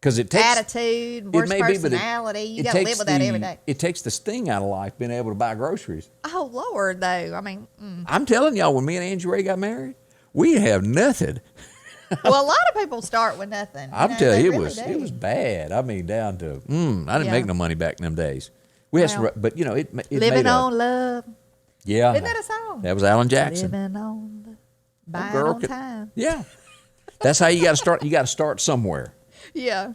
because it takes attitude, worst may be, but personality. You it got to takes live with that every day. It takes the sting out of life being able to buy groceries. Oh, Lord, though. I mean, I'm telling y'all, when me and Angie Ray got married, we didn't have nothing. well, a lot of people start with nothing. I'm telling you, they it really was do. bad. I mean, down to I didn't Yeah. make no money back in them days. We had Well, some, but it Living made on love. yeah. Isn't that a song? That was Alan Jackson. Living on love. Buying girl on could- time. Yeah, that's how you got to start. You got to start somewhere. Yeah.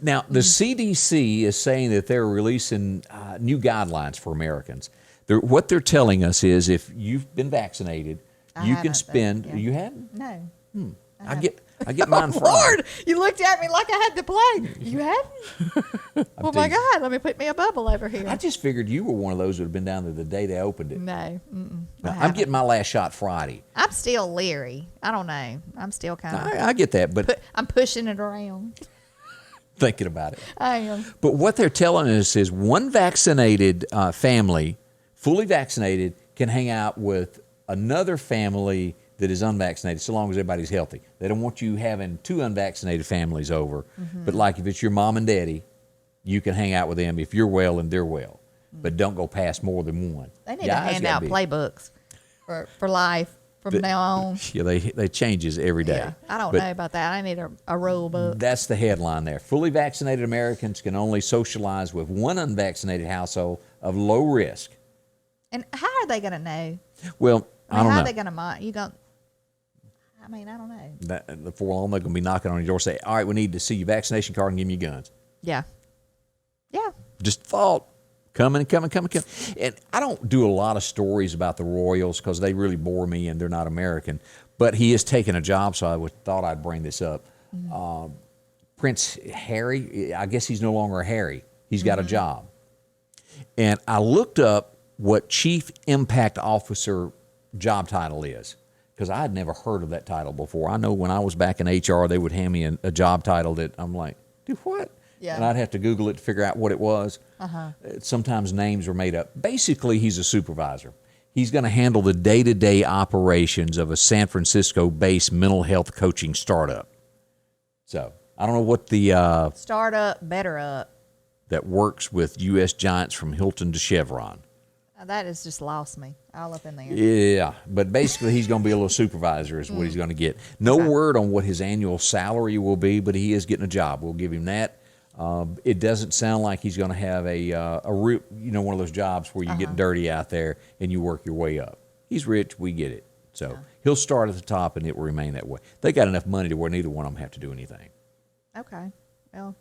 Now, the CDC is saying that they're releasing new guidelines for Americans. What they're telling us is if you've been vaccinated, I you can haven't, spend. yeah. You hadn't? No. I get mine Oh, Friday. Lord, you looked at me like I had to play. You hadn't? Oh, my teasing. God. Let me put me a bubble over here. I just figured you were one of those that had been down there the day they opened it. No. Now, I'm getting my last shot Friday. I'm still leery. I don't know. I'm still kind of. I get that, but I'm pushing it around. thinking about it. I am. But what they're telling us is one vaccinated family, fully vaccinated, can hang out with another family that is unvaccinated so long as everybody's healthy. They don't want you having two unvaccinated families over. But like if it's your mom and daddy, you can hang out with them if you're well and they're well. But don't go past more than one. They need Your to eyes hand gotta out be- playbooks for life from now on. Yeah, they changes every day. Yeah, I don't But know about that. I need a rule book. That's the headline there. Fully vaccinated Americans can only socialize with one unvaccinated household of low risk. And how are they going to know? Well, I How don't are know. they going to mind? I don't know. That, before long, they're going to be knocking on your door, say, "All right, we need to see your vaccination card and give me your guns." Yeah. Yeah. Just thought, coming. And I don't do a lot of stories about the Royals because they really bore me and they're not American. But he is taking a job, so thought I'd bring this up. Prince Harry, I guess he's no longer a Harry. He's got a job. And I looked up what Chief Impact Officer job title is because I had never heard of that title before. I know when I was back in HR, they would hand me a job title that I'm like, do what? Yeah. And I'd have to Google it to figure out what it was. Sometimes names are made up. Basically, he's a supervisor. He's going to handle the day-to-day operations of a San Francisco-based mental health coaching startup. So I don't know what the Start up, better up. that works with U.S. giants from Hilton to Chevron. That has just lost me all up in there. Yeah, but basically he's going to be a little supervisor is what he's going to get. No word on what his annual salary will be, but he is getting a job. We'll give him that. It doesn't sound like he's going to have one of those jobs where you get dirty out there and you work your way up. He's rich, we get it. So he'll start at the top and it will remain that way. They got enough money to where neither one of them have to do anything. Okay. Well,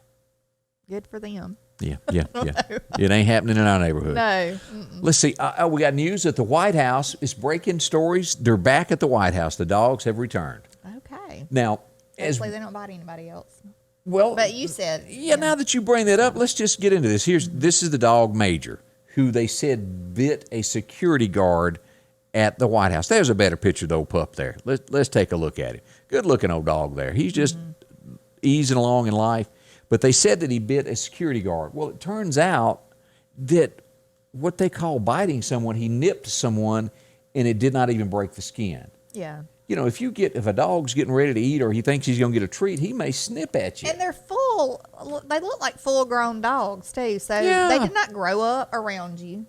good for them. Yeah. It ain't happening in our neighborhood. No. Let's see. We got news at the White House. It's breaking stories. They're back at the White House. The dogs have returned. Okay. Now, Hopefully they don't bite anybody else. well, But you said. yeah. Now that you bring that up, let's just get into this. This is the dog Major, who they said bit a security guard at the White House. There's a better picture of the old pup there. Let's take a look at him. Good-looking old dog there. He's just easing along in life. But they said that he bit a security guard. Well, it turns out that what they call biting someone, he nipped someone, and it did not even break the skin. Yeah. You know, if a dog's getting ready to eat or he thinks he's going to get a treat, he may snip at you. And they're they look like full-grown dogs, too. So Yeah. they did not grow up around you.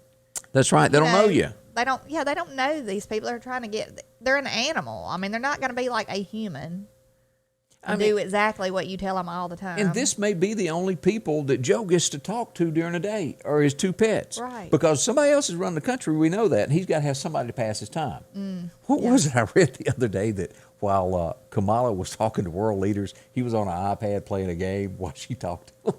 That's right. They don't know you. They don't know these people are trying to they're an animal. I mean, they're not going to be like a human and do exactly what you tell them all the time. And this may be the only people that Joe gets to talk to during the day, or his two pets. Right. Because somebody else is running the country, we know that, and he's got to have somebody to pass his time. What was it I read the other day that while Kamala was talking to world leaders, he was on an iPad playing a game while she talked to them?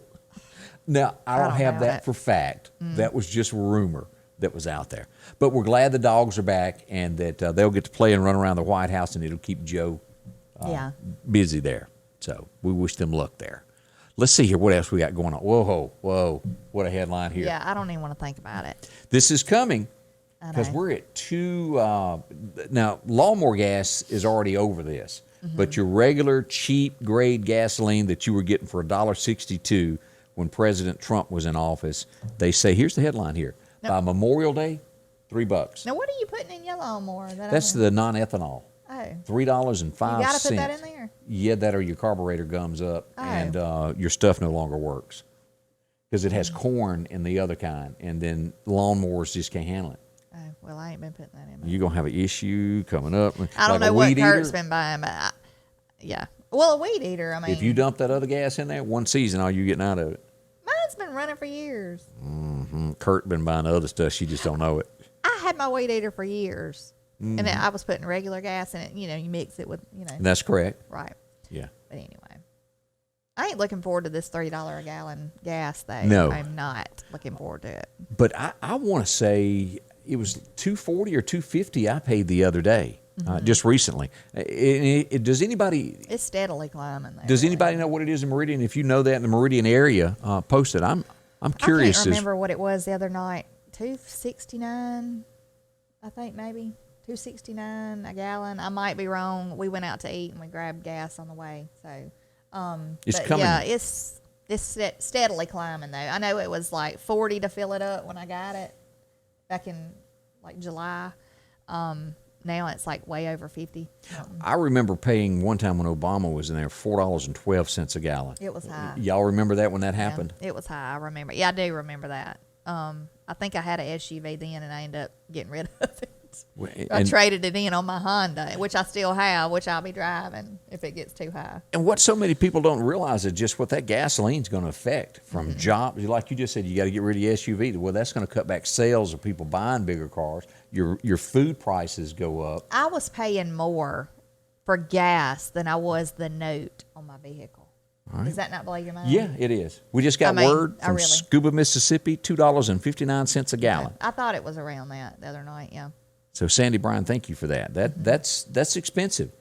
Now, I don't have that for fact. That was just rumor that was out there. But we're glad the dogs are back and that they'll get to play and run around the White House, and it'll keep Joe busy there. So we wish them luck there. Let's see here. What else we got going on? Whoa. What a headline here. Yeah, I don't even want to think about it. This is coming because know. we're at now, lawnmower gas is already over this. But your regular cheap grade gasoline that you were getting for $1.62 when President Trump was in office, they say, here's the headline here. By Memorial Day, $3. Now, what are you putting in your lawnmower? That's the non-ethanol. Oh. $3.05. You got to put that in there? Yeah, that or your carburetor gums up and your stuff no longer works because it has corn in the other kind, and then lawnmowers just can't handle it. Oh, well, I ain't been putting that in. You're going to have an issue coming up. I don't know what Kurt's been buying, but yeah. Well, a weed eater, I mean. If you dump that other gas in there, one season, all you getting out of it. Mine's been running for years. Kurt been buying other stuff. She just don't know it. I had my weed eater for years. And then I was putting regular gas in it. You know, you mix it with, That's correct. Right. Yeah. But anyway, I ain't looking forward to this $3 a gallon gas thing. No. I'm not looking forward to it. But I want to say it was $2.40 or $2.50 I paid the other day, just recently. Does anybody? It's steadily climbing there. Does anybody know what it is in Meridian? If you know that in the Meridian area, post it. I'm curious. I can't remember what it was the other night. $2.69, I think maybe. $2.69 a gallon. I might be wrong. We went out to eat and we grabbed gas on the way. So, It's coming. Yeah, it's steadily climbing though. I know it was like $40 to fill it up when I got it back in like July. Now it's like way over $50. I remember paying one time when Obama was in there $4.12 a gallon. It was high. Y'all remember that when that happened? Yeah, it was high. I remember. Yeah, I do remember that. I think I had an SUV then, and I ended up getting rid of it. I traded it in on my Honda, which I still have, which I'll be driving if it gets too high. And what so many people don't realize is just what that gasoline's going to affect from jobs. Like you just said, you got to get rid of your SUV. Well, that's going to cut back sales of people buying bigger cars. Your food prices go up. I was paying more for gas than I was the note on my vehicle. Right. Does that not blow your mind? Yeah, it is. We just got word from Scuba, Mississippi, $2.59 a gallon. I thought it was around that the other night, yeah. So, Sandy Bryan, thank you for that. That's expensive.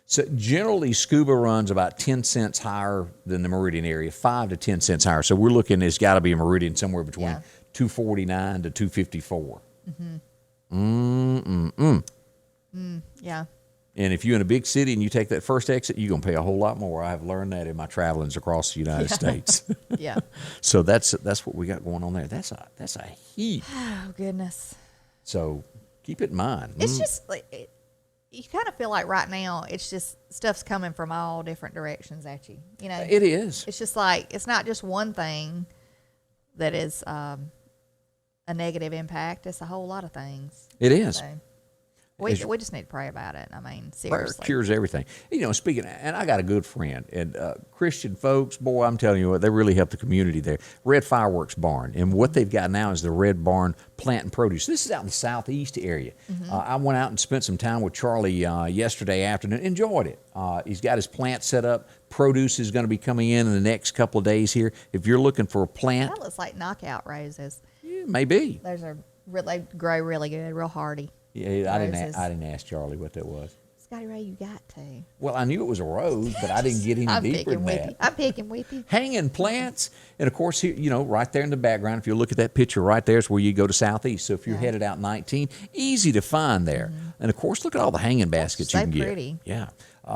So, generally, Scuba runs about 10 cents higher than the Meridian area, 5 to 10 cents higher. So, we're looking, it's got to be a Meridian somewhere between $2.49 to $2.54. Yeah. And if you're in a big city and you take that first exit, you're going to pay a whole lot more. I have learned that in my travelings across the United States. Yeah. So, that's what we got going on there. That's a heap. Oh, goodness. So, keep it in mind. It's just like you kind of feel like right now it's just stuff's coming from all different directions at you. You know, it is. It's just like it's not just one thing that is a negative impact. It's a whole lot of things. It is. So we just need to pray about it. I mean, seriously. Prayer cures everything. You know, speaking, and I got a good friend, and Christian folks, boy, I'm telling you what, they really help the community there. Red Fireworks Barn, and what they've got now is the Red Barn Plant and Produce. This is out in the southeast area. I went out and spent some time with Charlie yesterday afternoon. Enjoyed it. He's got his plant set up. Produce is going to be coming in the next couple of days here. If you're looking for a plant, that looks like knockout roses. Yeah, maybe. They grow really good, real hardy. Yeah, I didn't ask Charlie what that was. It's Scotty Ray, you got to. Well, I knew it was a rose, but I didn't get any deeper than that. I'm picking with you. Hanging plants, and of course, you know, right there in the background, if you look at that picture right there, is where you go to Southeast. So if you're headed out 19, easy to find there. And of course, look at all the hanging baskets you can pretty. get. Yeah.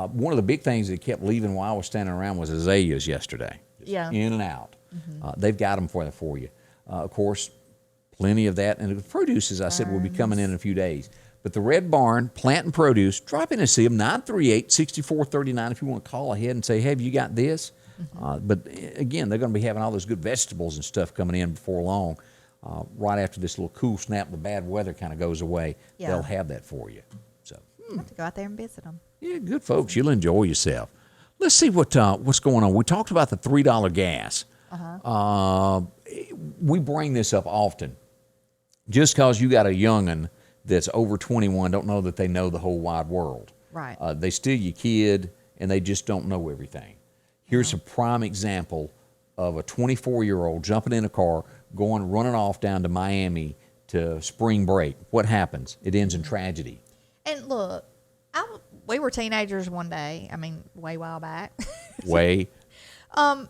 One of the big things that kept leaving while I was standing around was azaleas yesterday. Yeah. In and out. They've got them for you. Of course, plenty of that. And the produce, as I said, will be coming in a few days. But the Red Barn, plant and produce, drop in and see them, 938-6439 if you want to call ahead and say, hey, have you got this? But again, they're going to be having all those good vegetables and stuff coming in before long. Right after this little cool snap, the bad weather kind of goes away, they'll have that for you. So I'll have to go out there and visit them. yeah, good folks. You'll enjoy yourself. Let's see what's going on. We talked about the $3 gas. We bring this up often. Just because you got a young'un that's over 21, don't know that they know the whole wide world. Right. They still your kid, and they just don't know everything. Here's a prime example of a 24-year-old jumping in a car, running off down to Miami to spring break. What happens? It ends in tragedy. And look, we were teenagers one day. I mean, way while back. I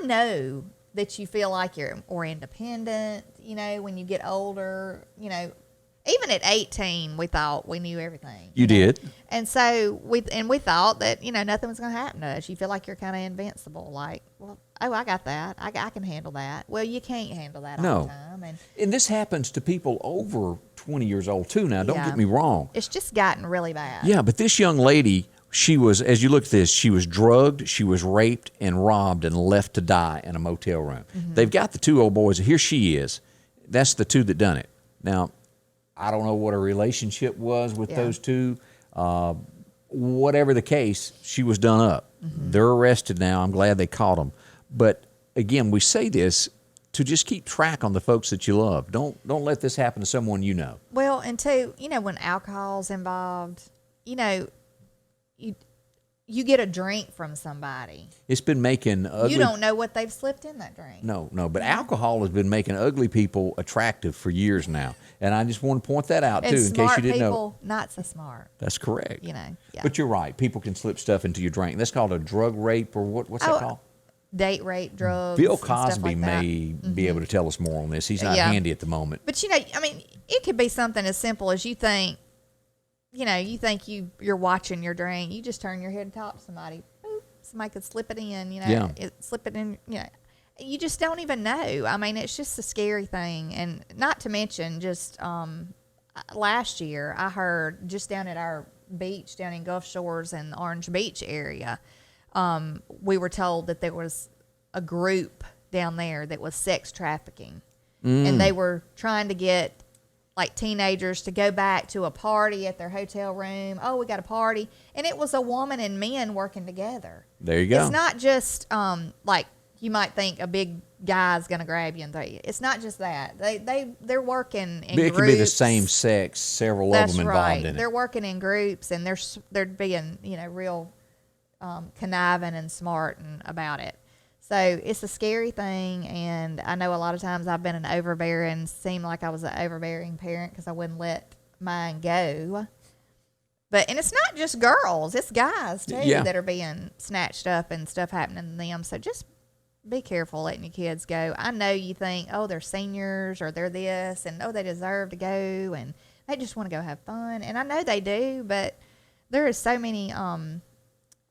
know that you feel like you're more independent, you know, when you get older, you know. Even at 18, we thought we knew everything. You did. And so we thought that, you know, nothing was going to happen to us. You feel like you're kind of invincible. Like, well, oh, I got that. I can handle that. Well, you can't handle that all the time. And this happens to people over 20 years old, too. Now, don't get me wrong. It's just gotten really bad. Yeah, but this young lady, she was, as you look at this, she was drugged, she was raped and robbed and left to die in a motel room. They've got the two old boys. Here she is. That's the two that done it. Now, I don't know what her relationship was with those two. Whatever the case, she was done up. They're arrested now. I'm glad they caught them. But again, we say this to just keep track on the folks that you love. Don't let this happen to someone you know. Well, and too, you know, when alcohol's involved, you know, you get a drink from somebody. It's been making ugly. You don't know what they've slipped in that drink. No, but alcohol has been making ugly people attractive for years now. And I just want to point that out, too, in case you didn't know. People, not so smart. That's correct. You know, yeah. But you're right. People can slip stuff into your drink. That's called a drug rape, or what's that called? Date rape, drugs. Bill and stuff Cosby like may be able to tell us more on this. He's not handy at the moment. But, you know, I mean, it could be something as simple as you think, you know, you're watching your drink. You just turn your head and talk to somebody. Boop, somebody could slip it in, you know. Slip it in, you know. You just don't even know. I mean, it's just a scary thing. And not to mention just last year, I heard just down at our beach down in Gulf Shores and the Orange Beach area, we were told that there was a group down there that was sex trafficking. And they were trying to get like teenagers to go back to a party at their hotel room. Oh, we got a party. And it was a woman and men working together. There you go. It's not just like you might think a big guy's going to grab you and throw you. It's not just that. They're working in groups. It could be the same sex, several of them involved in it. They're working in groups, and they're being, you know, real conniving and smart about it. So it's a scary thing, and I know a lot of times I've been an overbearing, seemed like I was an overbearing parent because I wouldn't let mine go. And it's not just girls, it's guys too that are being snatched up and stuff happening to them. So just be careful letting your kids go. I know you think, oh, they're seniors or they're this, and oh, they deserve to go, and they just want to go have fun. And I know they do, but there is so many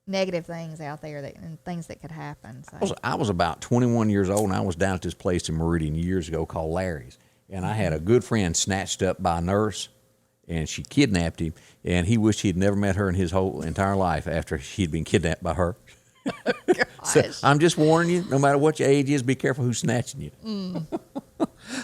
negative things out there and things that could happen. So. I was about 21 years old, and I was down at this place in Meridian years ago called Larry's. And I had a good friend snatched up by a nurse, and she kidnapped him, and he wished he'd never met her in his whole entire life after he'd been kidnapped by her. So I'm just warning you, no matter what your age is, be careful who's snatching you.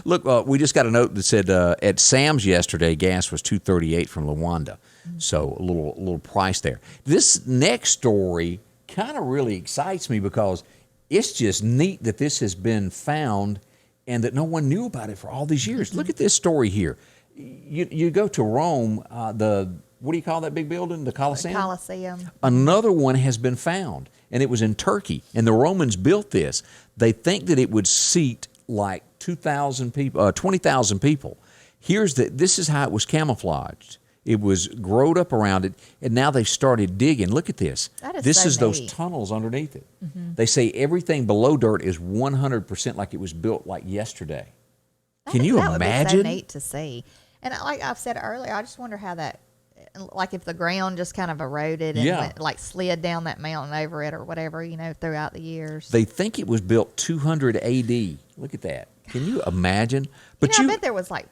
Look, we just got a note that said at Sam's yesterday, gas was $2.38 from Lawanda. So a little price there. This next story kind of really excites me because it's just neat that this has been found and that no one knew about it for all these years. Look at this story here. You go to Rome, what do you call that big building? The Colosseum? The Colosseum. Another one has been found, and it was in Turkey. And the Romans built this. They think that it would seat like 2,000 people, 20,000 people. This is how it was camouflaged. It was growed up around it, and now they've started digging. Look at this. This is those tunnels underneath it. They say everything below dirt is 100% like it was built like yesterday. Can you imagine? That would be so neat to see. And like I've said earlier, I just wonder how that, like if the ground just kind of eroded and went, like slid down that mountain over it or whatever, throughout the years. They think it was built 200 AD. Look at that. Can you imagine? But I bet there was like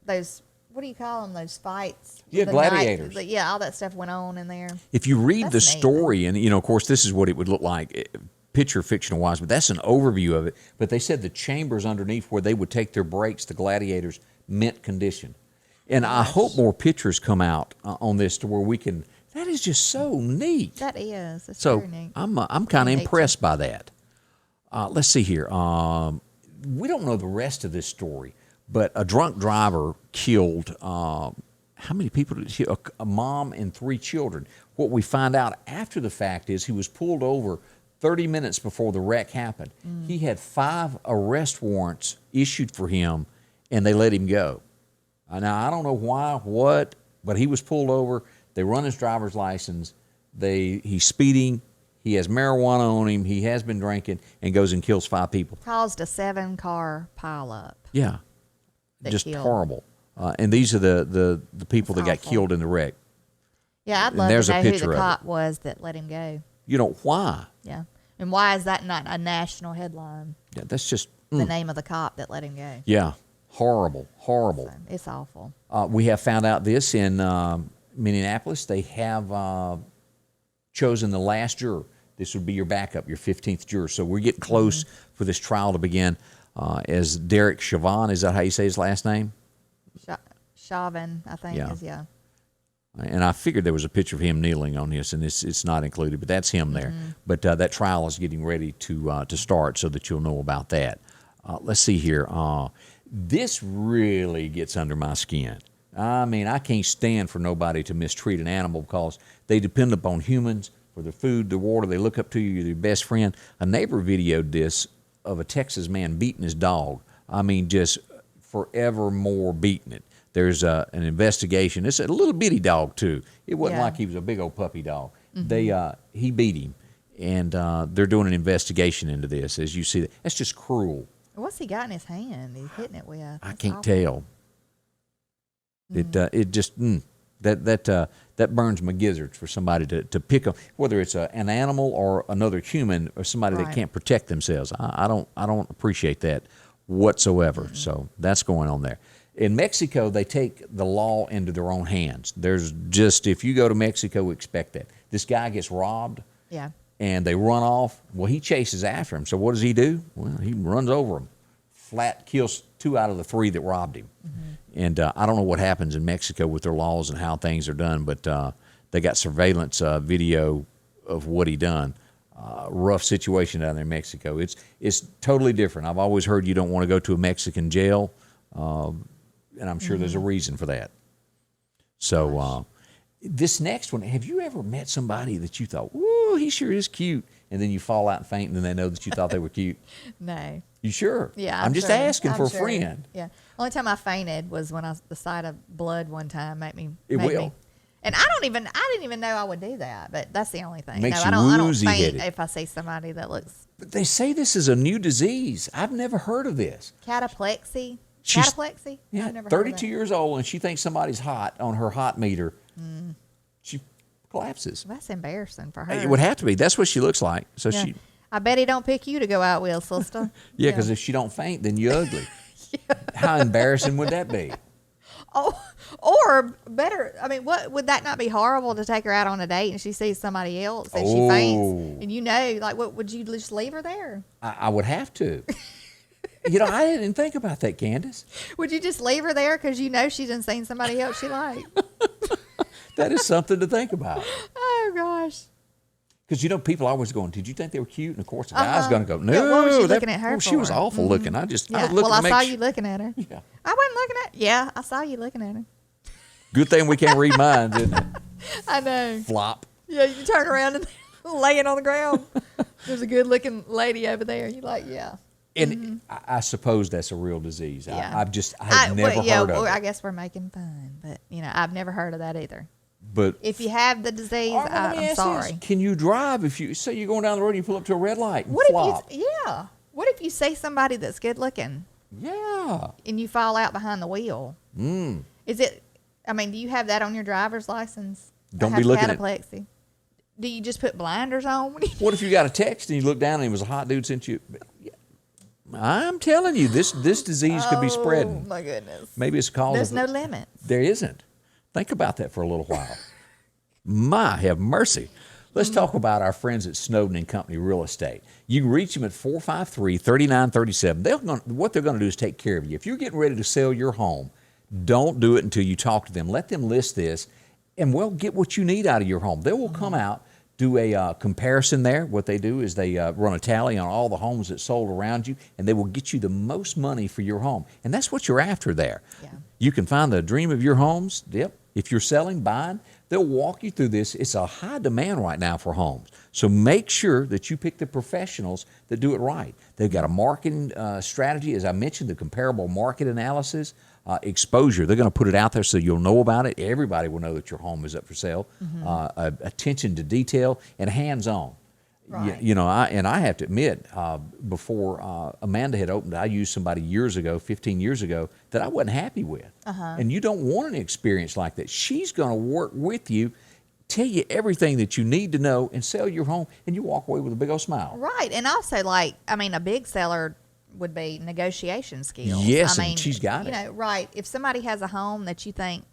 those, what do you call them, those fights? Yeah, gladiators. All that stuff went on in there. If you read the story, and, of course, this is what it would look like, picture fictional-wise, but that's an overview of it. But they said the chambers underneath where they would take their breaks, the gladiators, mint condition. And I hope more pictures come out on this to where we can. That is just so neat. That is. It's so very neat. I'm kind of impressed by that. Let's see here. We don't know the rest of this story, but a drunk driver killed. How many people did he kill? A mom and 3 children. What we find out after the fact is he was pulled over 30 minutes before the wreck happened. He had 5 arrest warrants issued for him, and they let him go. Now, I don't know why, but he was pulled over. They run his driver's license. He's speeding. He has marijuana on him. He has been drinking and goes and kills 5 people. Caused a 7-car pileup. Yeah, just horrible. And these are the people that got killed in the wreck. Yeah, I'd love to know who the cop was that let him go. Why? Yeah, and why is that not a national headline? Yeah, that's just the name of the cop that let him go. Yeah. Horrible. So, it's awful. We have found out this in Minneapolis. They have chosen the last juror. This would be your backup, your 15th juror. So we're getting close for this trial to begin. As Derek Chauvin, is that how you say his last name? Chauvin, I think, is. And I figured there was a picture of him kneeling on this, and it's not included, but that's him there. But that trial is getting ready to start so that you'll know about that. Let's see here. This really gets under my skin. I mean, I can't stand for nobody to mistreat an animal because they depend upon humans for their food, their water. They look up to you, you're their best friend. A neighbor videoed this of a Texas man beating his dog. I mean, just forevermore beating it. There's an investigation. It's a little bitty dog, too. It wasn't like he was a big old puppy dog. He beat him, and they're doing an investigation into this, as you see. That's just cruel. What's he got in his hand? He's hitting it with. I can't tell. It just that burns my gizzards for somebody to pick up, whether it's an animal or another human or somebody that can't protect themselves. I don't appreciate that whatsoever. So that's going on there. In Mexico, they take the law into their own hands. If you go to Mexico, expect that. This guy gets robbed. Yeah. And they run off. Well, he chases after him. So what does he do? Well, he runs over him. Flat kills 2 out of the 3 that robbed him. And I don't know what happens in Mexico with their laws and how things are done, but they got surveillance video of what he done. Rough situation down there in Mexico. It's totally different. I've always heard you don't want to go to a Mexican jail, and I'm sure there's a reason for that. So this next one, have you ever met somebody that you thought, whoa, he sure is cute, and then you fall out and faint, and then they know that you thought they were cute? No. You sure? Yeah, I'm just asking for a friend. Yeah. Only time I fainted was when the sight of blood one time made me. And I didn't even know I would do that, but that's the only thing. Makes I don't woozy-headed. faint if I see somebody that looks. But they say this is a new disease. I've never heard of this. Cataplexy. Yeah, I've never 32 years old, and she thinks somebody's hot on her hot meter. She collapses. That's embarrassing for her. It would have to be. That's what she looks like. So she. I bet he don't pick you to go out with, sister. Yeah, because if she don't faint, then you're ugly. How embarrassing would that be? Oh, or better, I mean, what would that not be horrible to take her out on a date and she sees somebody else and she faints, and what would you just leave her there? I would have to. I didn't think about that, Candace. Would you just leave her there because she's done seen somebody else she liked? That is something to think about. Oh gosh. Because people are always going, did you think they were cute? And of course the guy's going to go, no. Yeah, what was she looking at her for? She was awful looking. I was looking I saw you looking at her. Yeah. I wasn't looking at. Yeah, I saw you looking at her. Good thing we can't read minds, isn't it? I know. Flop. Yeah, you turn around and laying on the ground. There's a good looking lady over there. You're like, yeah. And I suppose that's a real disease. Yeah. I've never heard of it. I guess we're making fun, but I've never heard of that either. But if you have the disease, let me I'm ask sorry. This. Can you drive if you say you're going down the road and you pull up to a red light and What flop? What if you see somebody that's good looking? Yeah. And you fall out behind the wheel? Is it? I mean, do you have that on your driver's license? Don't be looking at. Cataplexy. Do you just put blinders on? What if you got a text and you look down and it was a hot dude sent you? I'm telling you, this disease could be spreading. Oh my goodness! Maybe it's called. There's no limit. There isn't. Think about that for a little while. My, have mercy. Let's talk about our friends at Snowden and Company Real Estate. You can reach them at 453-3937. What they're going to do is take care of you. If you're getting ready to sell your home, don't do it until you talk to them. Let them list this, and we'll get what you need out of your home. They will come out, do a comparison there. What they do is they run a tally on all the homes that sold around you, and they will get you the most money for your home. And that's what you're after there. Yeah. You can find the dream of your homes. Yep. If you're selling, buying, they'll walk you through this. It's a high demand right now for homes. So make sure that you pick the professionals that do it right. They've got a marketing strategy, as I mentioned, the comparable market analysis, exposure. They're going to put it out there so you'll know about it. Everybody will know that your home is up for sale. Attention to detail and hands-on. Right. I have to admit, before Amanda had opened, I used somebody years ago, 15 years ago, that I wasn't happy with. And you don't want an experience like that. She's going to work with you, tell you everything that you need to know, and sell your home, and you walk away with a big old smile. Right. And also, a big seller would be negotiation skills. Yes, and she's got it. Right. If somebody has a home that you think,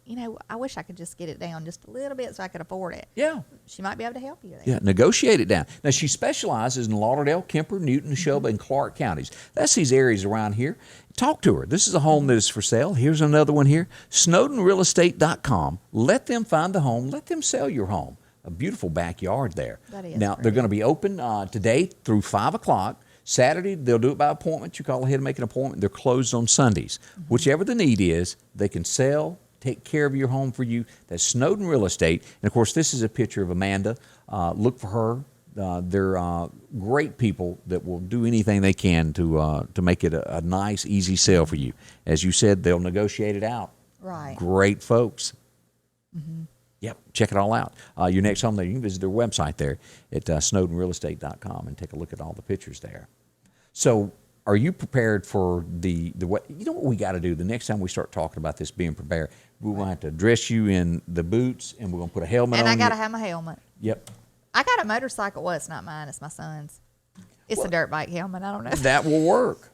I wish I could just get it down just a little bit so I could afford it. Yeah. She might be able to help you there. Yeah, negotiate it down. Now, she specializes in Lauderdale, Kemper, Newton, Neshoba, and Clark counties. That's these areas around here. Talk to her. This is a home that is for sale. Here's another one here. SnowdenRealEstate.com. Let them find the home. Let them sell your home. A beautiful backyard there. That is now, pretty. they're going to be open today through 5 o'clock. Saturday, they'll do it by appointment. You call ahead and make an appointment. They're closed on Sundays. Whichever the need is, they can sell, take care of your home for you. That's Snowden Real Estate. And, of course, this is a picture of Amanda. Look for her. They're great people that will do anything they can to make it a nice, easy sale for you. As you said, they'll negotiate it out. Right. Great folks. Yep, check it all out. Your next home there, you can visit their website there at SnowdenRealEstate.com and take a look at all the pictures there. So are you prepared for the what? You know what we got to do the next time we start talking about this being prepared? We're going to have to dress you in the boots, and we're going to put a helmet on you. And I got to have my helmet. Yep. I got a motorcycle. Well, it's not mine. It's my son's. It's a dirt bike helmet. I don't know. That will work.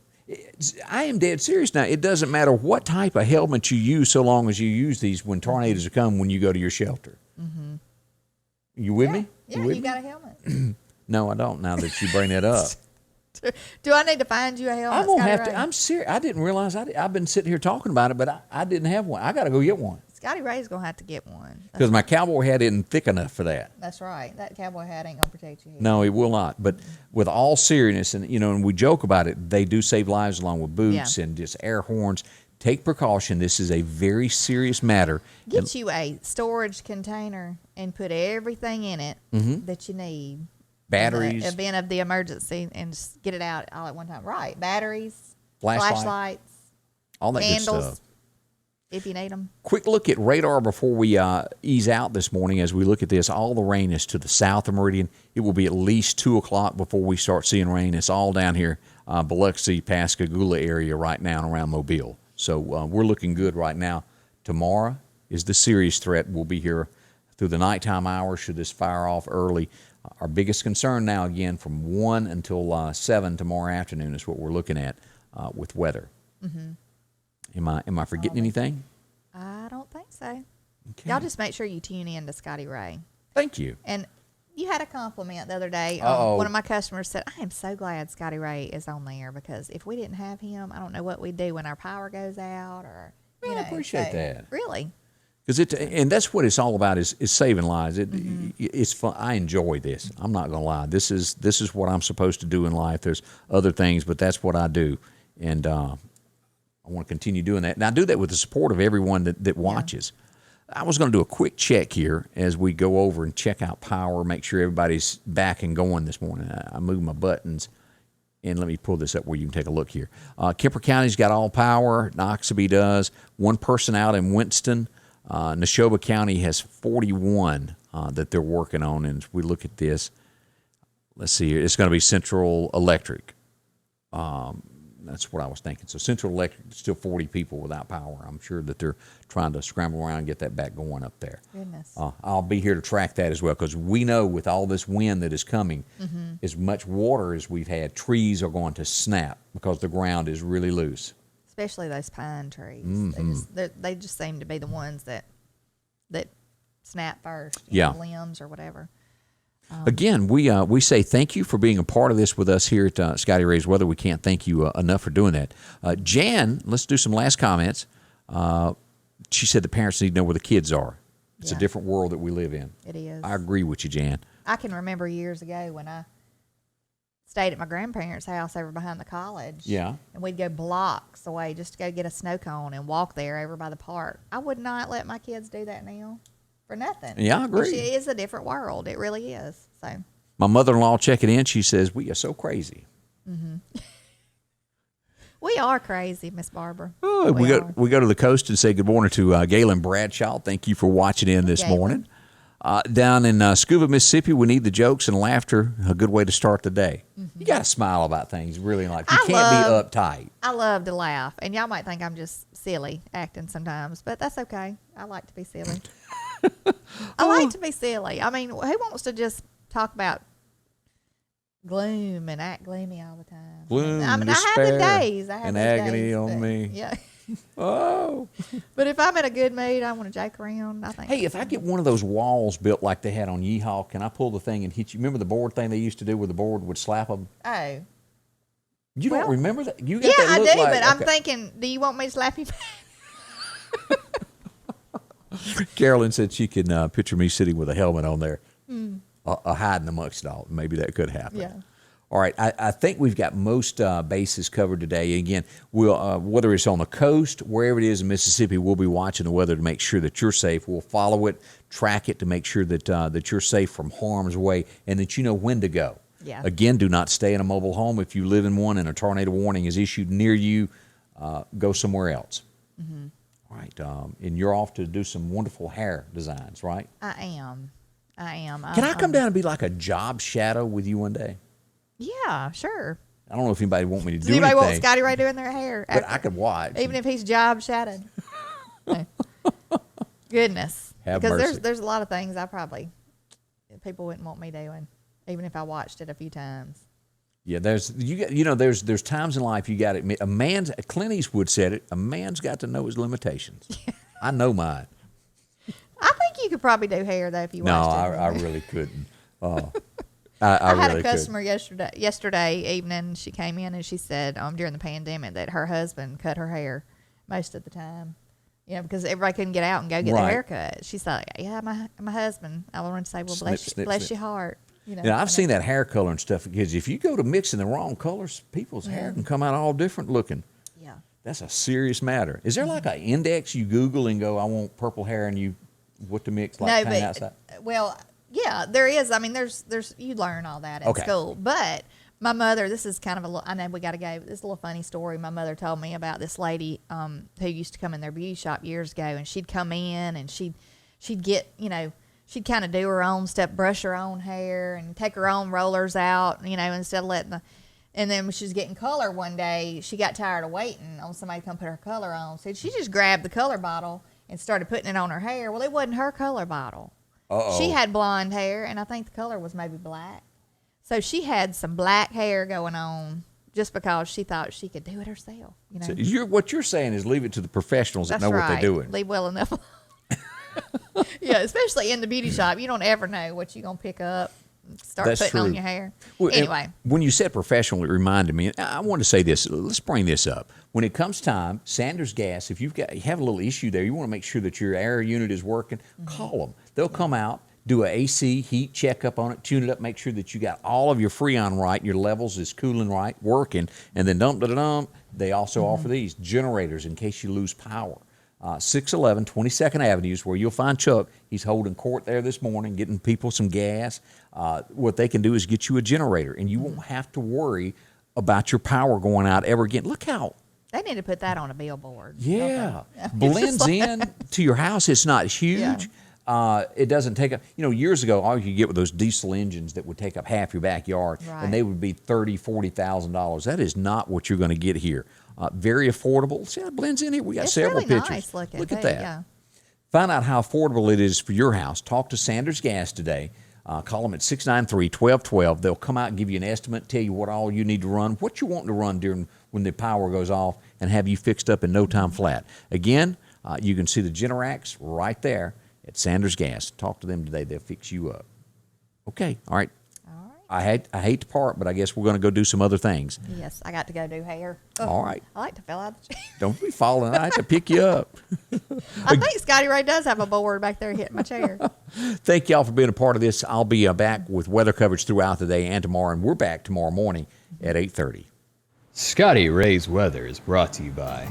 I am dead serious now. It doesn't matter what type of helmet you use so long as you use these when tornadoes come when you go to your shelter. You with me? Yeah, you got a helmet. No, I don't now that you bring that up. Do I need to find you a helmet? I'm going to have Scotty to. Ray? I'm serious. I didn't realize. I've been sitting here talking about it, but I didn't have one. I got to go get one. Scotty Ray's going to have to get one. Because my cowboy hat isn't thick enough for that. That's right. That cowboy hat ain't going to protect you. No, it will not. But with all seriousness, and we joke about it, they do save lives along with boots and just air horns. Take precaution. This is a very serious matter. Get you a storage container and put everything in it that you need. Batteries. In the event of the emergency, and just get it out all at one time. Right. Batteries, Flashlights, all that candles, good stuff. if you need them. Quick look at radar before we ease out this morning. As we look at this, all the rain is to the south of Meridian. It will be at least 2 o'clock before we start seeing rain. It's all down here, Biloxi, Pascagoula area right now and around Mobile. So we're looking good right now. Tomorrow is the serious threat. We'll be here through the nighttime hours should this fire off early. Our biggest concern now, again, from 1 until 7 tomorrow afternoon is what we're looking at with weather. Am I forgetting anything? I don't think so. Okay. Y'all just make sure you tune in to Scotty Ray. Thank you. And you had a compliment the other day. Uh-oh. One of my customers said, I am so glad Scotty Ray is on there because if we didn't have him, I don't know what we'd do when our power goes out or, Well, I appreciate that. Really? Because and that's what it's all about is saving lives. It's fun. I enjoy this. I'm not going to lie. This is what I'm supposed to do in life. There's other things, but that's what I do. And I want to continue doing that. And I do that with the support of everyone that watches. I was going to do a quick check here as we go over and check out power, make sure everybody's back and going this morning. I moved my buttons. And let me pull this up where you can take a look here. Kemper County's got all power. Noxubee does. One person out in Winston. Neshoba County has 41 that they're working on. And as we look at this, let's see here. It's going to be Central Electric. That's what I was thinking. So Central Electric, still 40 people without power. I'm sure that they're trying to scramble around and get that back going up there. Goodness. I'll be here to track that as well, because we know with all this wind that is coming, as much water as we've had, trees are going to snap because the ground is really loose. Especially those pine trees. They just seem to be the ones that snap first. Yeah. Limbs or whatever. Again, we say thank you for being a part of this with us here at Scotty Ray's Weather. We can't thank you enough for doing that. Jan, let's do some last comments. She said the parents need to know where the kids are. It's a different world that we live in. It is. I agree with you, Jan. I can remember years ago when I stayed at my grandparents' house over behind the college. Yeah. And we'd go blocks away just to go get a snow cone and walk there over by the park. I would not let my kids do that now. For nothing. Yeah, I agree. It is a different world. It really is. So My mother-in-law checking in, she says, we are so crazy. we are crazy, Miss Barbara. Oh, we go to the coast and say good morning to Galen Bradshaw. Thank you for watching in this morning. Down in Scuba, Mississippi, we need the jokes and laughter. A good way to start the day. You got to smile about things, really. Like, you can't be uptight. I love to laugh. And y'all might think I'm just silly acting sometimes, but that's okay. I like to be silly. I like to be silly. I mean, who wants to just talk about gloom and act gloomy all the time? Gloom, I mean, despair, I have the days. I have and those agony days, on me. Yeah. Oh. But if I'm in a good mood, I want to joke around. I think. Hey, if I get one of those walls built like they had on Yeehaw, can I pull the thing and hit you? Remember the board thing they used to do where the board would slap them? Oh. You don't remember that? You got Yeah, that I look do, like, but I'm thinking, do you want me to slap you back? Carolyn said she can picture me sitting with a helmet on there, hiding amongst it all. Maybe that could happen. Yeah. All right, I think we've got most bases covered today. Again, we'll whether it's on the coast, wherever it is in Mississippi, we'll be watching the weather to make sure that you're safe. We'll follow it, track it to make sure that that you're safe from harm's way and that you know when to go. Yeah. Again, do not stay in a mobile home. If you live in one and a tornado warning is issued near you, go somewhere else. All right, and you're off to do some wonderful hair designs, right? I am. Can I come down and be like a job shadow with you one day? Yeah, sure. I don't know if anybody want me to do Does anybody anything. want Scotty Ray doing their hair? But I could watch. Even if he's job shadowed. No. Goodness. Have because mercy. there's a lot of things people wouldn't want me doing, even if I watched it a few times. Yeah, there's times in life you got to admit. Clint Eastwood said it. A man's got to know his limitations. I know mine. I think you could probably do hair though if you watched it. No, I really couldn't. I had really a customer yesterday evening. She came in and she said during the pandemic that her husband cut her hair most of the time. You know, because everybody couldn't get out and go get their hair cut. She's like, yeah, my husband. I wanted to say, well, bless your heart. You know, I've seen that hair color and stuff because if you go to mixing the wrong colors, people's hair can come out all different looking. Yeah. That's a serious matter. Is there like an index you Google and go, I want purple hair, and what to mix like kind of outside? Well, yeah, there is. I mean, there's you learn all that in school. But my mother, this is kind of I know we got to go. This is a little funny story. My mother told me about this lady who used to come in their beauty shop years ago, and she'd come in and she'd get, she'd kind of do her own stuff, brush her own hair and take her own rollers out, instead of letting and then when she was getting color one day, she got tired of waiting on somebody to come put her color on. So she just grabbed the color bottle and started putting it on her hair. Well, it wasn't her color bottle. Uh-oh. She had blonde hair, and I think the color was maybe black. So she had some black hair going on just because she thought she could do it herself. So what you're saying is leave it to the professionals that know what they're doing. Leave well enough. Yeah, especially in the beauty shop. You don't ever know what you're going to pick up. Start putting on your hair. Well, anyway. When you said professional, it reminded me, I want to say this. Let's bring this up. When it comes time, Sanders Gas, if you have a little issue there, you want to make sure that your air unit is working, call them. They'll come out, do a AC heat checkup on it, tune it up, make sure that you got all of your Freon right, your levels is cooling right, working, and then they also offer these generators in case you lose power. 611 22nd Avenue is where you'll find Chuck. He's holding court there this morning, getting people some gas. What they can do is get you a generator, and you won't have to worry about your power going out ever again. Look how, They need to put that on a billboard. yeah, Okay. blends in to your house. It's not huge. It doesn't take up, years ago, all you could get were those diesel engines that would take up half your backyard, Right. and they would be $30,000, $40,000. That is not what you're going to get here. Very affordable. See how it blends in here? We got It's several really pictures. nice looking. Look at too, that. Yeah. Find out how affordable it is for your house. Talk to Sanders Gas today. Call them at 693-1212. They'll come out and give you an estimate, tell you what all you need to run, what you want to run during when the power goes off, and have you fixed up in no time flat. Again, you can see the Generacs right there at Sanders Gas. Talk to them today. They'll fix you up. Okay. All right. All right. I hate to part, but I guess we're going to go do some other things. Yes, I got to go do hair. All right. I like to fill out the chair. Don't be falling. I have to pick you up. I think Scotty Ray does have a board back there hitting my chair. Thank y'all for being a part of this. I'll be back with weather coverage throughout the day and tomorrow, and we're back tomorrow morning at 8:30. Scotty Ray's Weather is brought to you by